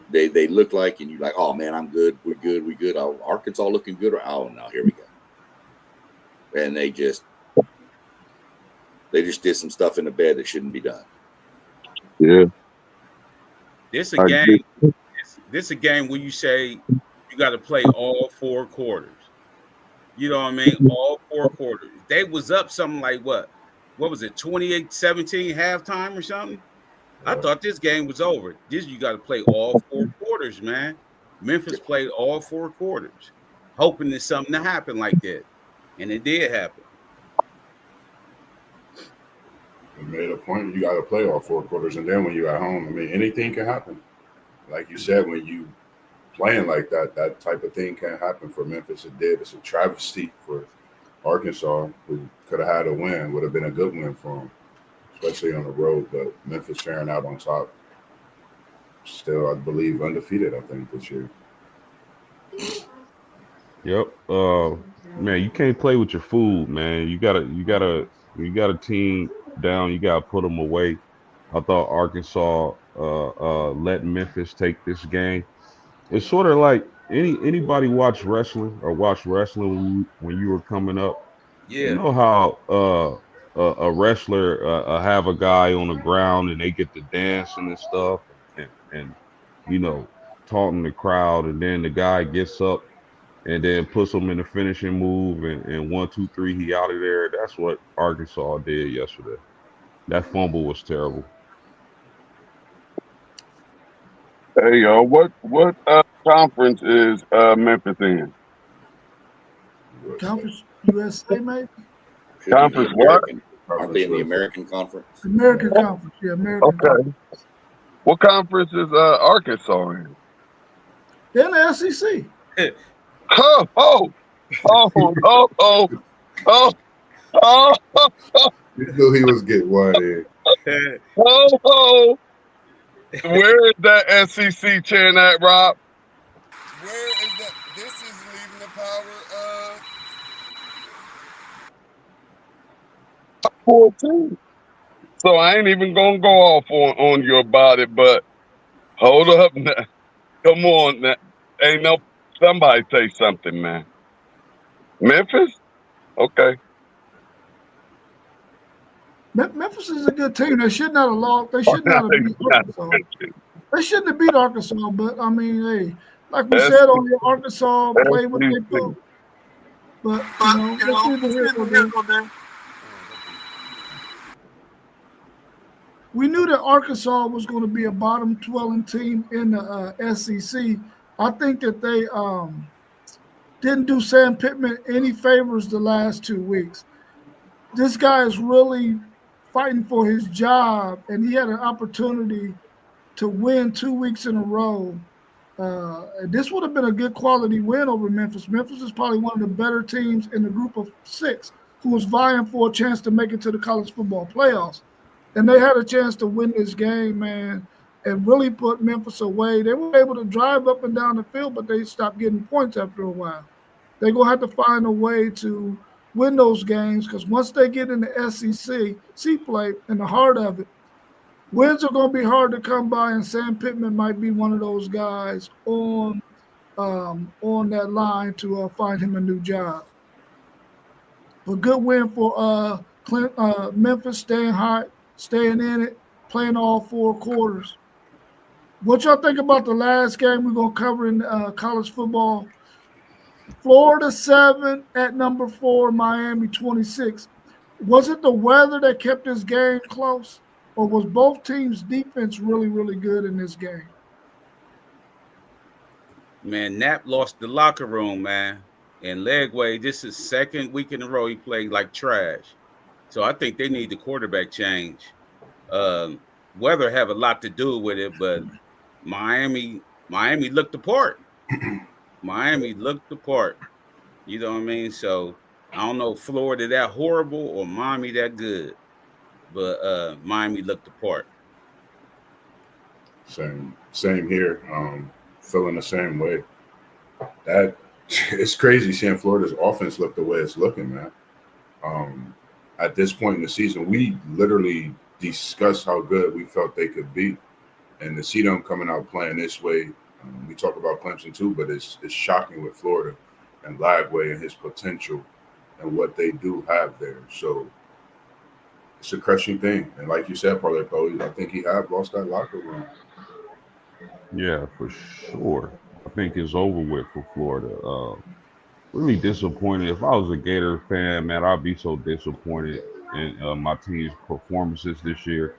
They look like, and you're like, oh man, I'm good. We're good. Oh, Arkansas looking good. Oh no, here we go. And they just did some stuff in the bed that shouldn't be done. Yeah. This a game where you say you got to play all 4 quarters. You know what I mean? All 4 quarters. They was up something like what was it, 28-17 halftime or something? I thought this game was over. You got to play all 4 quarters, man. Memphis played all 4 quarters, hoping there's something to happen like that. And it did happen. You made a point. You got to play all 4 quarters. And then when you're at home, anything can happen. Like you said, when you playing like that, that type of thing can happen for Memphis. It did. It's a travesty for Arkansas, who could have had a win, would have been a good win for them, especially on the road. But Memphis faring out on top. Still, I believe, undefeated, I think, this year. Yep. Man, you can't play with your food, man. You got a team down, you gotta put them away. I thought Arkansas let Memphis take this game. It's sort of like anybody watch wrestling when you were coming up. Yeah. You know how a wrestler have a guy on the ground and they get to dancing and stuff and taunting the crowd, and then the guy gets up and then puts him in the finishing move, and 1, 2, 3, he out of there. That's what Arkansas did yesterday. That fumble was terrible. Hey, yo, what conference is Memphis in? Conference USA, maybe? Conference what? Aren't they in the American Conference? American Conference, yeah, American Conference. What conference is Arkansas in? They're in the SEC. You knew he was getting one in. Oh, where is that SEC chant at, Rob? Where is that? This is leaving the power of 14. So I ain't even gonna go off on you about it, but hold up now. Come on now. Ain't no somebody say something, man. Memphis? Okay. Memphis is a good team. They should not have lost. They should not have beat Arkansas. They shouldn't have beat Arkansas, but I mean, hey, like we said on the Arkansas play what they thought. But we knew that Arkansas was going to be a bottom dwelling team in the SEC. I think that they didn't do Sam Pittman any favors the last 2 weeks. This guy is really fighting for his job, and he had an opportunity to win 2 weeks in a row. This would have been a good quality win over Memphis. Memphis is probably one of the better teams in the group of 6 who was vying for a chance to make it to the college football playoffs. And they had a chance to win this game, man, and really put Memphis away. They were able to drive up and down the field, but they stopped getting points after a while. They're going to have to find a way to win those games because once they get in the SEC play in the heart of it, wins are going to be hard to come by, and Sam Pittman might be one of those guys on that line to find him a new job. But good win for Memphis, staying hot, staying in it, playing all 4 quarters. What y'all think about the last game we're going to cover in college football? Florida 7 at number 4, Miami 26. Was it the weather that kept this game close, or was both teams' defense really, really good in this game? Man, Knapp lost the locker room, man. And Legway, this is 2nd week in a row he played like trash. So I think they need the quarterback change. Weather have a lot to do with it, but Miami looked the part. Miami looked the part. You know what I mean? So I don't know if Florida that horrible or Miami that good. But Miami looked the part. Same here. Feeling the same way. That it's crazy seeing Florida's offense look the way it's looking, man. At this point in the season, we literally discussed how good we felt they could be, and to see them coming out playing this way, we talk about Clemson too, but it's shocking with Florida and Lagway and his potential and what they do have there. So it's a crushing thing, and like you said, Parlay Cole, I think he have lost that locker room. Yeah, for sure. I think it's over with for Florida. Really disappointed. If I was a Gator fan, man, I'd be so disappointed in my team's performances this year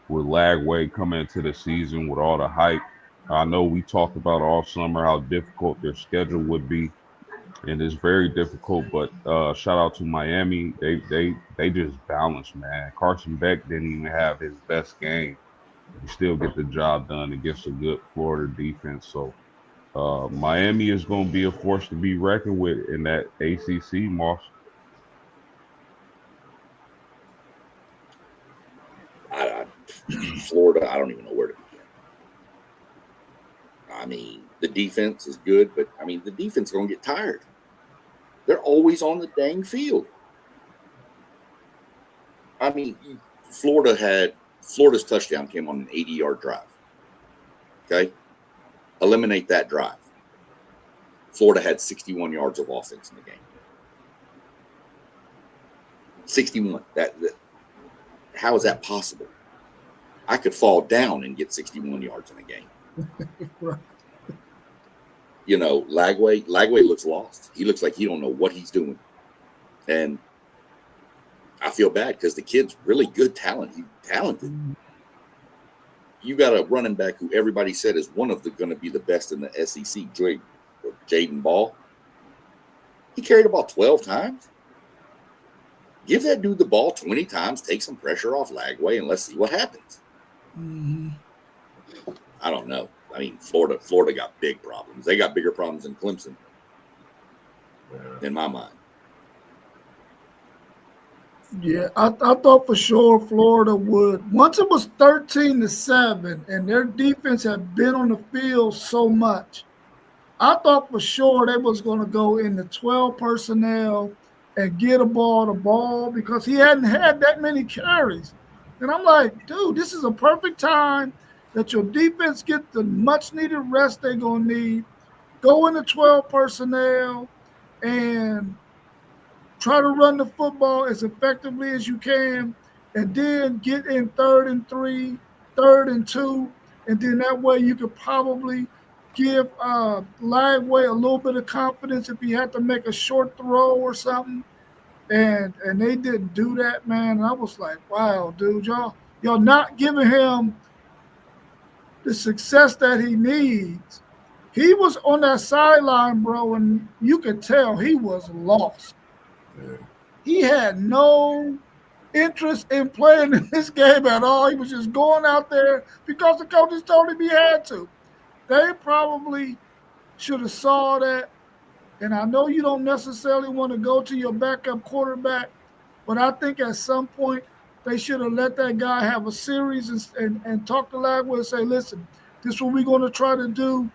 with Lagway coming into the season with all the hype. I know we talked about all summer how difficult their schedule would be, and it's very difficult. But shout out to Miami, they just balanced, man. Carson Beck didn't even have his best game. He still get the job done against a good Florida defense. So Miami is going to be a force to be reckoned with in that ACC, Moss. Florida, I don't even know where to begin. I mean, the defense is good, but I mean, the defense is going to get tired. They're always on the dang field. I mean, Florida's touchdown came on an 80-yard drive. Okay? Eliminate that drive. Florida had 61 yards of offense in the game. 61. How is that possible? I could fall down and get 61 yards in a game. Right. You know, Lagway looks lost. He looks like he don't know what he's doing. And I feel bad because the kid's really good talent. He's talented. You got a running back who everybody said is one of going to be the best in the SEC, Jaden Ball. He carried the ball 12 times. Give that dude the ball 20 times, take some pressure off Lagway, and let's see what happens. Mm-hmm. I don't know. I mean, Florida got big problems. They got bigger problems than Clemson, in my mind. Yeah, I thought for sure Florida would. Once it was 13-7, and their defense had been on the field so much, I thought for sure they was going to go into 12 personnel and get a ball the ball because he hadn't had that many carries. And I'm like, dude, this is a perfect time that your defense get the much needed rest they're going to need. Go into 12 personnel and try to run the football as effectively as you can, and then get in 3rd and 3, 3rd and 2, and then that way you could probably give Lagway a little bit of confidence if he had to make a short throw or something. And they didn't do that, man. And I was like, wow, dude, y'all not giving him the success that he needs. He was on that sideline, bro, and you could tell he was lost. Yeah. He had no interest in playing in this game at all. He was just going out there because the coaches told him he had to. They probably should have saw that. And I know you don't necessarily want to go to your backup quarterback, but I think at some point they should have let that guy have a series and talk to Lagway and say, listen, this is what we're going to try to do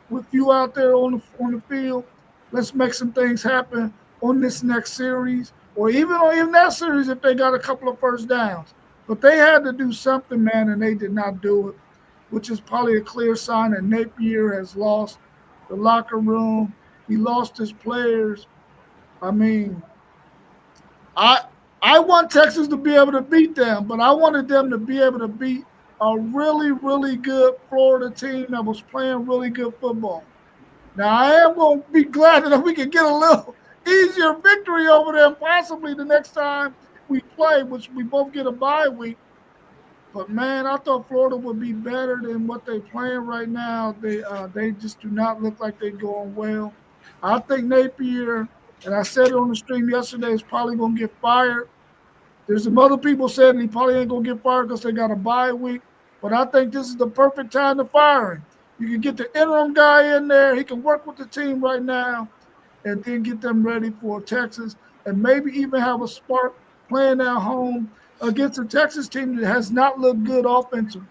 with you out there on the field. Let's make some things happen on this next series, or even in that series if they got a couple of first downs. But they had to do something, man, and they did not do it, which is probably a clear sign that Napier has lost the locker room. He lost his players. I mean, I want Texas to be able to beat them, but I wanted them to be able to beat a really, really good Florida team that was playing really good football. Now, I am going to be glad that we can get a little easier victory over them possibly the next time we play, which we both get a bye week. But, man, I thought Florida would be better than what they're playing right now. They just do not look like they're going well. I think Napier, and I said it on the stream yesterday, is probably going to get fired. There's some other people saying he probably ain't going to get fired because they got a bye week. But I think this is the perfect time to fire him. You can get the interim guy in there. He can work with the team right now and then get them ready for Texas and maybe even have a spark playing at home against a Texas team that has not looked good offensively,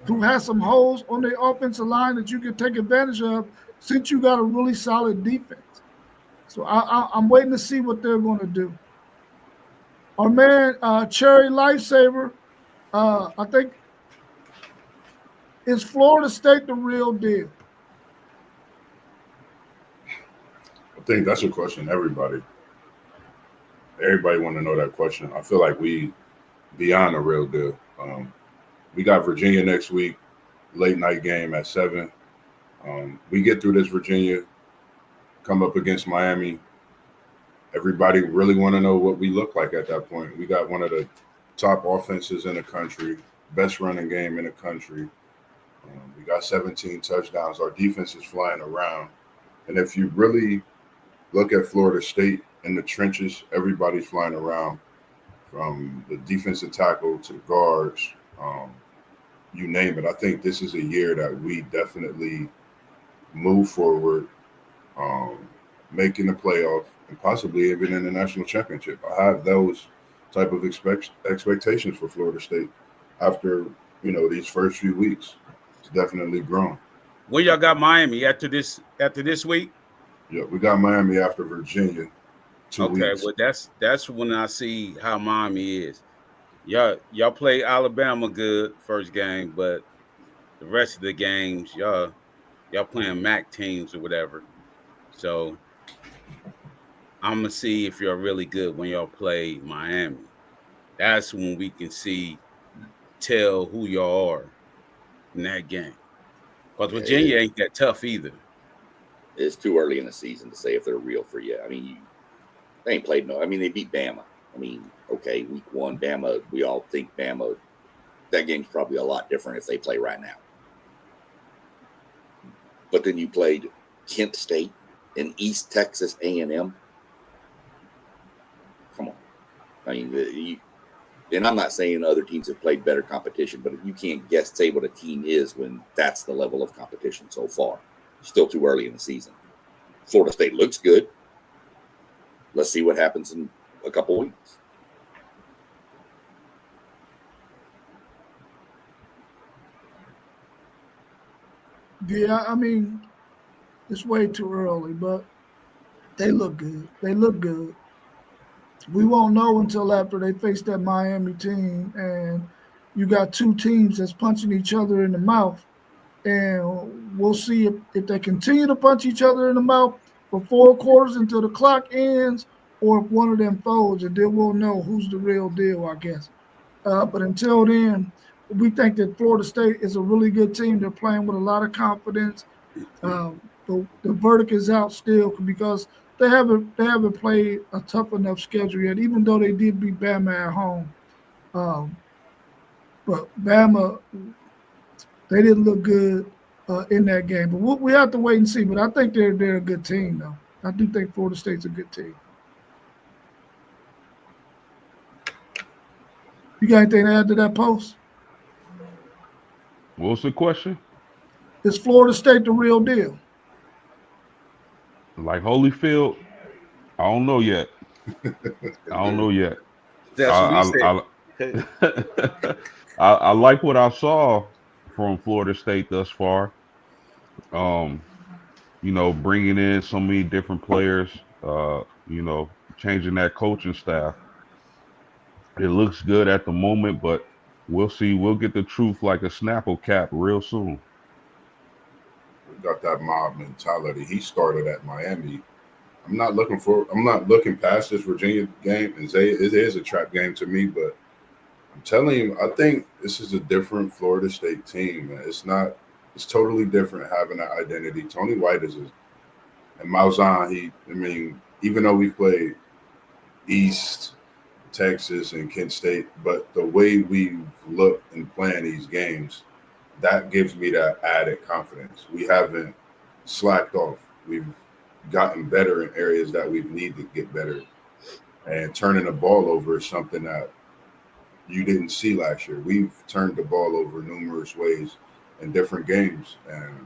who has some holes on their offensive line that you can take advantage of since you got a really solid defense. So I'm waiting to see what they're going to do. Our man, Cherry Lifesaver, I think, is Florida State the real deal? I think that's a question everybody want to know that question. I feel like we beyond the real deal. We got Virginia next week, late night game at 7. We get through this Virginia, come up against Miami. Everybody really want to know what we look like at that point. We got one of the top offenses in the country, best running game in the country. We got 17 touchdowns. Our defense is flying around. And if you really look at Florida State in the trenches, everybody's flying around, from the defensive tackle to the guards, you name it. I think this is a year that we definitely move forward, making the playoff and possibly even in the national championship. I have those type of expectations for Florida State after, these first few weeks. It's definitely grown. When y'all got Miami after this week? Yeah, we got Miami after Virginia. 2 weeks. Okay, well that's when I see how Miami is. Y'all play Alabama good first game, but the rest of the games, y'all playing MAC teams or whatever. So I'm gonna see if you're really good when y'all play Miami. That's when we can tell who y'all are in that game. Because Virginia ain't that tough either. It's too early in the season to say if they're real for you. I mean, they ain't played they beat Bama. I mean, okay, week 1, Bama, we all think Bama, that game's probably a lot different if they play right now. But then you played Kent State and East Texas A&M. Come on. I mean, and I'm not saying other teams have played better competition, but you can't say what a team is when that's the level of competition so far. Still too early in the season. Florida State looks good. let's see what happens in a couple weeks. Yeah, I mean, it's way too early, but they look good. They look good. We won't know until after they face that Miami team, and you got two teams that's punching each other in the mouth. And we'll see if they continue to punch each other in the mouth for 4 quarters until the clock ends, or if one of them folds, and then we'll know who's the real deal, I guess. But until then, we think that Florida State is a really good team. They're playing with a lot of confidence. The verdict is out still because they haven't played a tough enough schedule yet, even though they did beat Bama at home. Um, but Bama, they didn't look good in that game. But we have to wait and see. But I think they're a good team, though. I do think Florida State's a good team. You got anything to add to that post? What was the question? Is Florida State the real deal? Like Holyfield, I don't know yet. That's what he I, said. I like what I saw from Florida State thus far. Bringing in so many different players, changing that coaching staff. It looks good at the moment, but we'll see. We'll get the truth like a Snapple cap real soon. We got that mob mentality. He started at Miami. I'm not looking past this Virginia game, and it is a trap game to me, but I'm telling you, I think this is a different Florida State team, man. It's totally different having that identity. Tony White and Malzahn, even though we played East Texas and Kent State, but the way we look and plan these games, that gives me that added confidence. We haven't slacked off. We've gotten better in areas that we need to get better. And turning the ball over is something that you didn't see last year. We've turned the ball over numerous ways in different games. And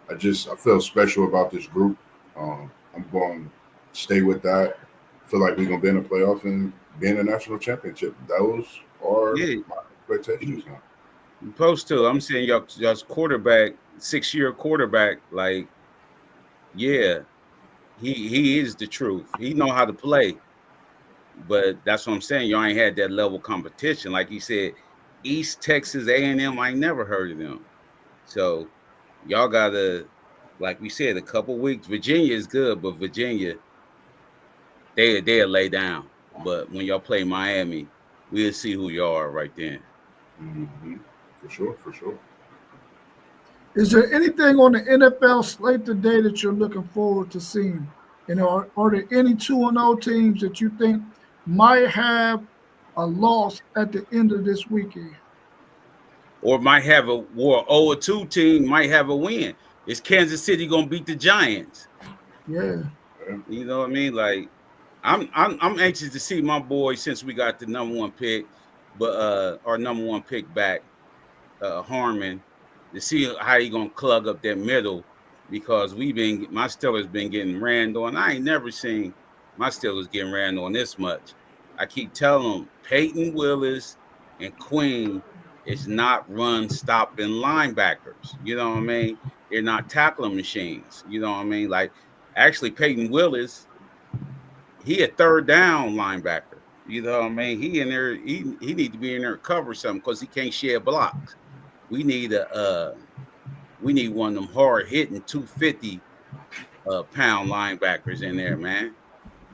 I feel special about this group. I'm going to stay with that. I feel like we're going to be in the playoff and be in a national championship. Those are my expectations now. You're supposed to. I'm saying y'all's quarterback, 6-year quarterback, like, yeah, he is the truth. He know how to play. But that's what I'm saying. Y'all ain't had that level of competition. Like you said, East Texas A&M, I ain't never heard of them. So y'all got to, like we said, a couple weeks. Virginia is good, but Virginia, they'll lay down. But when y'all play Miami, we'll see who y'all are right then. Mm-hmm. For sure. Is there anything on the NFL slate today that you're looking forward to seeing? Are there any 2-0 teams that you think might have a loss at the end of this weekend? Or might have a 0-2 team might have a win. Is Kansas City gonna beat the Giants? Yeah. You know what I mean? Like, I'm anxious to see my boy since we got the number 1 pick, but our number 1 pick back, Harmon, to see how he gonna plug up that middle, because my Steelers been getting ran on. I ain't never seen my Steelers getting ran on this much. I keep telling them Peyton Willis and Queen is not run-stopping linebackers. You know what I mean? They're not tackling machines. You know what I mean? Like, actually, Peyton Willis, he a third down linebacker. You know what I mean? He in there. He need to be in there to cover something because he can't shed blocks. We need one of them hard hitting 250 pound linebackers in there, man.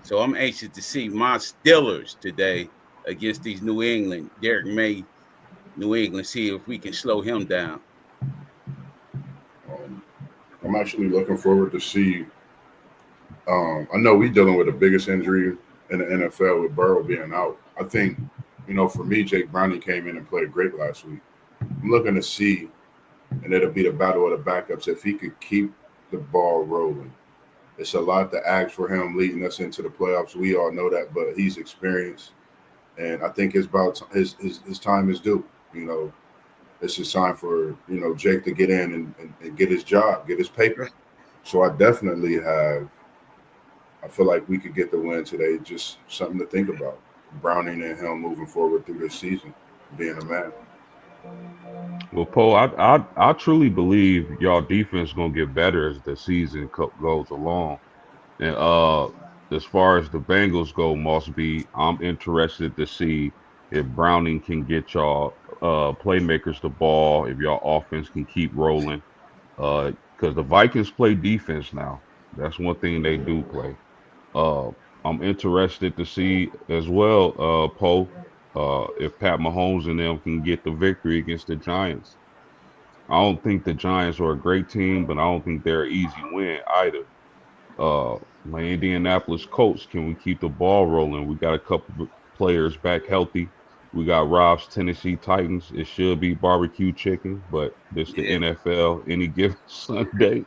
So I'm anxious to see my Steelers today against these New England, Derek May, New England, see if we can slow him down. I'm actually looking forward to see. I know we're dealing with the biggest injury in the NFL with Burrow being out. I think, for me, Jake Browning came in and played great last week. I'm looking to see, and it'll be the battle of the backups, if he could keep the ball rolling. It's a lot to ask for him leading us into the playoffs. We all know that, but he's experienced, and I think his time is due. It's his time for Jake to get in and get his job, get his paper. So I definitely have I feel like we could get the win today. Just something to think about. Browning and him moving forward through this season, being a man. Well, Poe, I truly believe y'all defense gonna get better as the season goes along. And as far as the Bengals go, Mossby, I'm interested to see if Browning can get y'all playmakers the ball, if y'all offense can keep rolling. Because the Vikings play defense now. That's one thing they do play. Uh, I'm interested to see as well, Poe, if Pat Mahomes and them can get the victory against the Giants. I don't think the Giants are a great team, but I don't think they're an easy win either. My Indianapolis Colts, can we keep the ball rolling? We got a couple of players back healthy. We got Rob's Tennessee Titans. It should be barbecue chicken, but this the Yeah. NFL any given Sunday.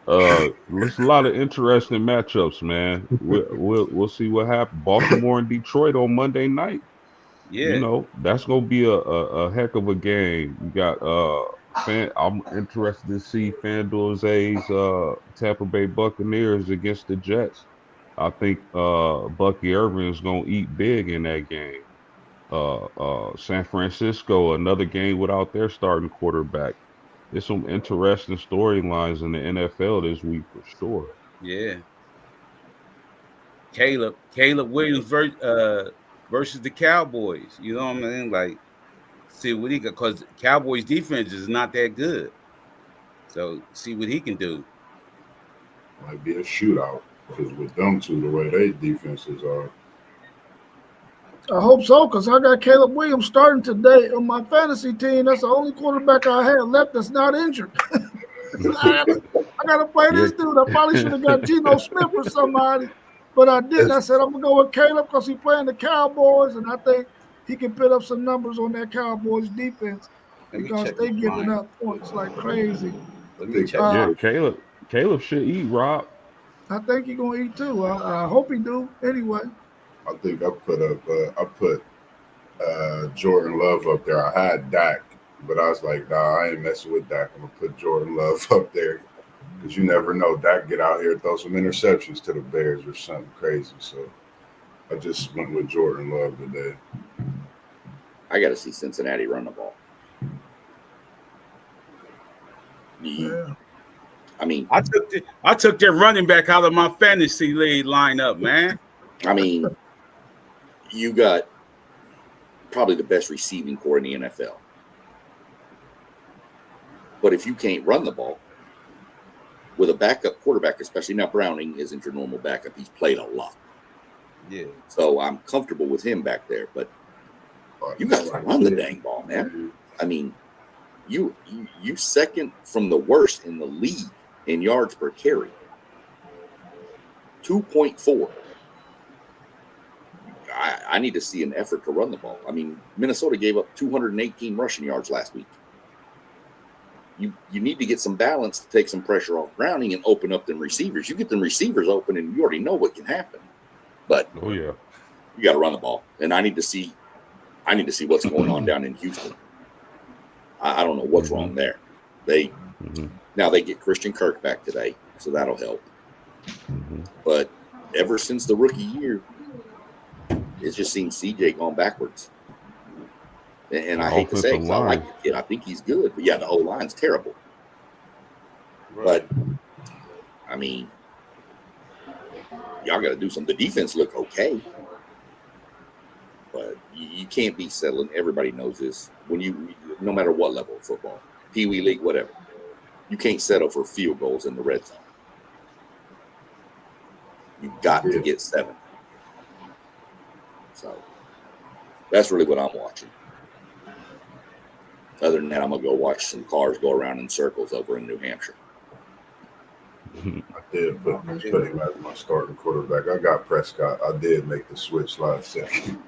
There's a lot of interesting matchups, man. We'll see what happens. Baltimore and Detroit on Monday night. You Yeah. know, that's gonna be a heck of a game. You got I'm interested to see FanDuel Zay's Tampa Bay Buccaneers against the Jets. I think Bucky Irvin is gonna eat big in that game. San Francisco, another game without their starting quarterback. There's some interesting storylines in the NFL this week for sure. Yeah. Caleb Williams versus the Cowboys. You know what I mean? Like, see what he got, because Cowboys defense is not that good. So see what he can do. Might be a shootout because with them two, the way they defenses are. I hope so, because I got Caleb Williams starting today on my fantasy team. That's the only quarterback I had left that's not injured. I gotta play this dude. I probably should have got Geno Smith or somebody, but I didn't. I said I'm gonna go with Caleb because he's playing the Cowboys, and I think he can put up some numbers on that Cowboys defense because they giving up points like crazy. Let me check. Yeah, Caleb should eat, Rob. I think he's gonna eat too. I hope he do. Anyway. I think I put Jordan Love up there. I had Dak, but I was like, nah, I ain't messing with Dak. I'm gonna put Jordan Love up there because you never know. Dak get out here, throw some interceptions to the Bears or something crazy. So I just went with Jordan Love today. I got to see Cincinnati run the ball. Yeah. I mean, I took their running back out of my fantasy league lineup, man. I mean, you got probably the best receiving core in the NFL. But if you can't run the ball with a backup quarterback, especially now Browning isn't your normal backup. He's played a lot. Yeah. So I'm comfortable with him back there. But you got to run the dang ball, man. I mean, you second from the worst in the league in yards per carry. 2.4. I need to see an effort to run the ball. I mean, Minnesota gave up 218 rushing yards last week. You need to get some balance to take some pressure off Browning and open up them receivers. You get them receivers open, and you already know what can happen. But Oh yeah. you got to run the ball, and I need to see what's going on down in Houston. I don't know what's wrong there. Now they get Christian Kirk back today, so that'll help. But ever since the rookie year, it's just seen CJ going backwards. And I hate to say it, 'cause I like the kid. I think he's good. But, yeah, the O-line's terrible. Right. But, I mean, y'all got to do something. The defense look okay. But you can't be settling. Everybody knows this. No matter what level of football, Pee Wee League, whatever, you can't settle for field goals in the red zone. You got to get 7. So that's really what I'm watching. Other than that, I'm going to go watch some cars go around in circles over in New Hampshire. I did put him as my starting quarterback. I got Prescott. I did make the switch last second.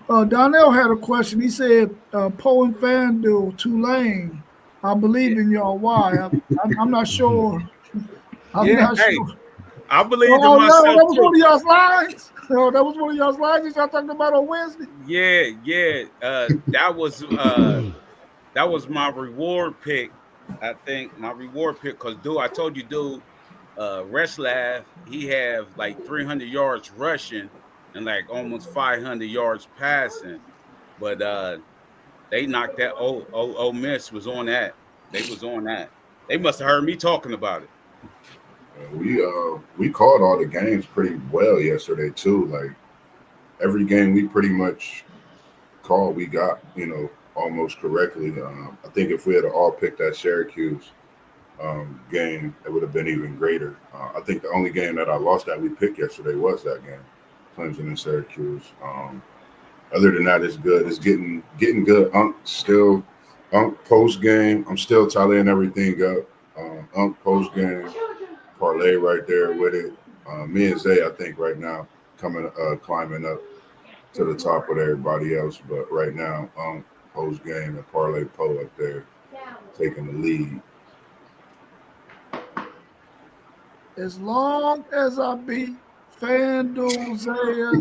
Donnell had a question. He said, Poe and FanDuel, Tulane. I believe in y'all. Why? I'm not sure. I'm not sure. I believe in no, myself. that was too. one of y'all's lines. No, that was one of y'all's lines y'all talking about on Wednesday. Yeah. That was my reward pick. I think my reward pick, because I told you, dude, Reslav, he have like 300 yards rushing and like almost 500 yards passing. But they knocked that. Ole Miss was on that. They was on that. They must have heard me talking about it. We called all the games pretty well yesterday too. Like every game we pretty much called, we got almost correctly. I think if we had all picked that Syracuse game, it would have been even greater. I think the only game that I lost that we picked yesterday was that game, Clemson and Syracuse. Other than that, it's good. It's getting good. Unk post game. I'm still tallying everything up. Unk post game, parlay right there with it. Me and Zay, I think right now climbing up to the top with everybody else. But right now, post game and parlay po up there, taking the lead. As long as I beat FanDuel, Zaya,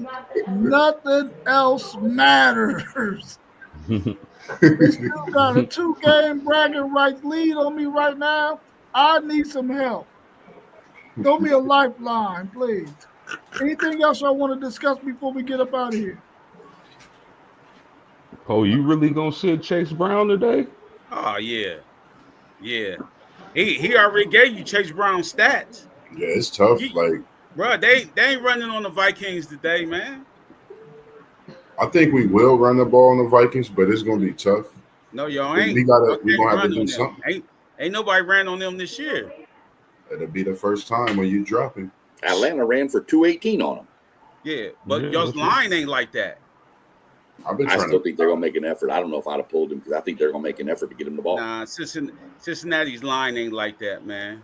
nothing else matters. They still got a 2-game bragging rights lead on me right now. I need some help. Throw me a lifeline, please. Anything else I want to discuss before we get up out of here? Oh, you really gonna sit Chase Brown today? Oh yeah. He already gave you Chase Brown stats. Yeah, it's tough. Bro, they ain't running on the Vikings today, man. I think we will run the ball on the Vikings, but it's gonna be tough. No, y'all ain't. We're gonna have to do something. Ain't nobody ran on them this year. It'll be the first time when you drop him. Atlanta ran for 218 on them. Yeah, but y'all's line ain't like that. I still think they're gonna make an effort. I don't know if I'd have pulled him because I think they're gonna make an effort to get him the ball. Nah, Cincinnati's line ain't like that, man.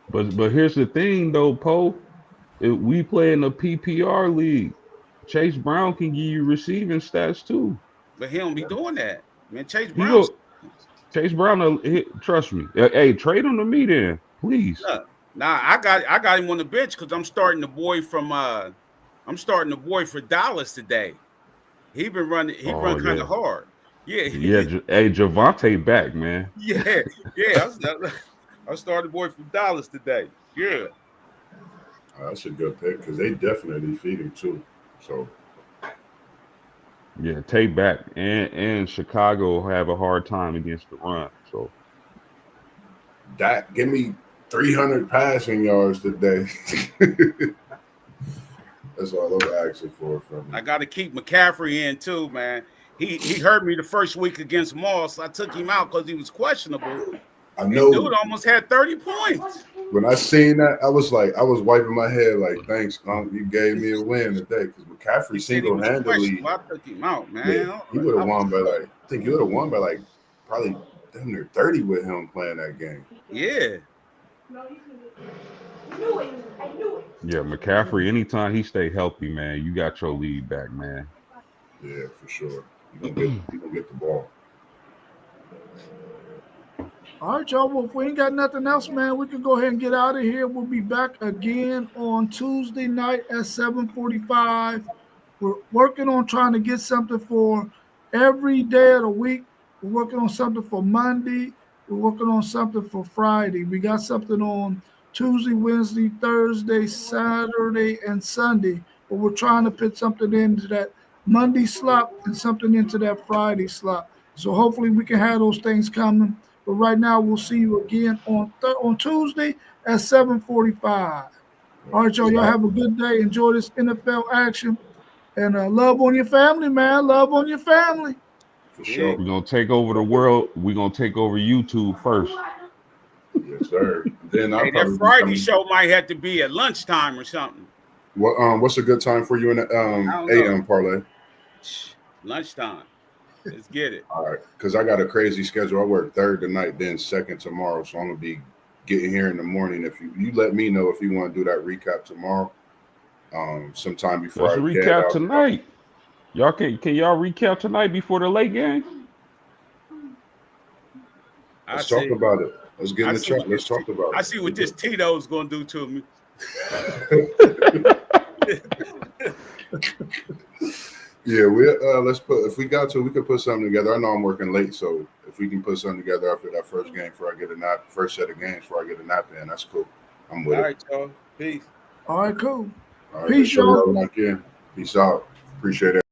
But here's the thing though, Poe. If we play in a PPR league, Chase Brown can give you receiving stats too. But he don't be doing that, man. Chase Brown, trust me. Hey, trade him to me then, please. Nah, I got him on the bench because I'm starting the boy for Dallas today. He been running. He run kind of hard. Yeah. Hey, Javonte back, man. Yeah. I started the boy from Dallas today. Yeah. That's a good pick because they definitely feed him too. So. Yeah, take back and Chicago have a hard time against the run. So. Dak, give me 300 passing yards today. That's all I'm asking for from me. I got to keep McCaffrey in too, man. He hurt me the first week against Moss. I took him out because he was questionable. I know. Dude almost had 30 points. When I seen that, I was wiping my head like, thanks, you gave me a win today because McCaffrey single-handedly. I took him out, man. Yeah, he would have won by probably damn near 30 with him playing that game. Yeah. Yeah, McCaffrey, anytime he stay healthy, man, you got your lead back, man. Yeah, for sure. You gonna get the ball. All right, y'all. Well, if we ain't got nothing else, man, we can go ahead and get out of here. We'll be back again on Tuesday night at 7:45. We're working on trying to get something for every day of the week. We're working on something for Monday. We're working on something for Friday. We got something on Tuesday, Wednesday, Thursday, Saturday, and Sunday. But we're trying to put something into that Monday slot and something into that Friday slot. So hopefully we can have those things coming. But right now, we'll see you again on Tuesday at 7:45. All right, y'all. Y'all have a good day. Enjoy this NFL action. And love on your family, man. Love on your family. For sure. We're going to take over the world. We're going to take over YouTube first. Yes, sir. Then that Friday show might have to be at lunchtime or something. What's a good time for you in the AM parlay? Lunchtime. Let's get it. All right, because I got a crazy schedule. I work third tonight, then second tomorrow. So I'm gonna be getting here in the morning. If you let me know if you want to do that recap tomorrow, sometime before. Let's recap tonight. Y'all can y'all recap tonight before the late game? Let's talk about it. Let's get in the chat. Let's talk about it. I see what this Tito's gonna do to me. Yeah, let's if we got to, we could put something together. I know I'm working late, so if we can put something together after that first game before I get a nap, first set of games before I get a nap in, that's cool. I'm with All it. right, y'all. Peace. All right, cool. All right, Peace, make sure y'all. y'all lock in. Peace out. Appreciate it.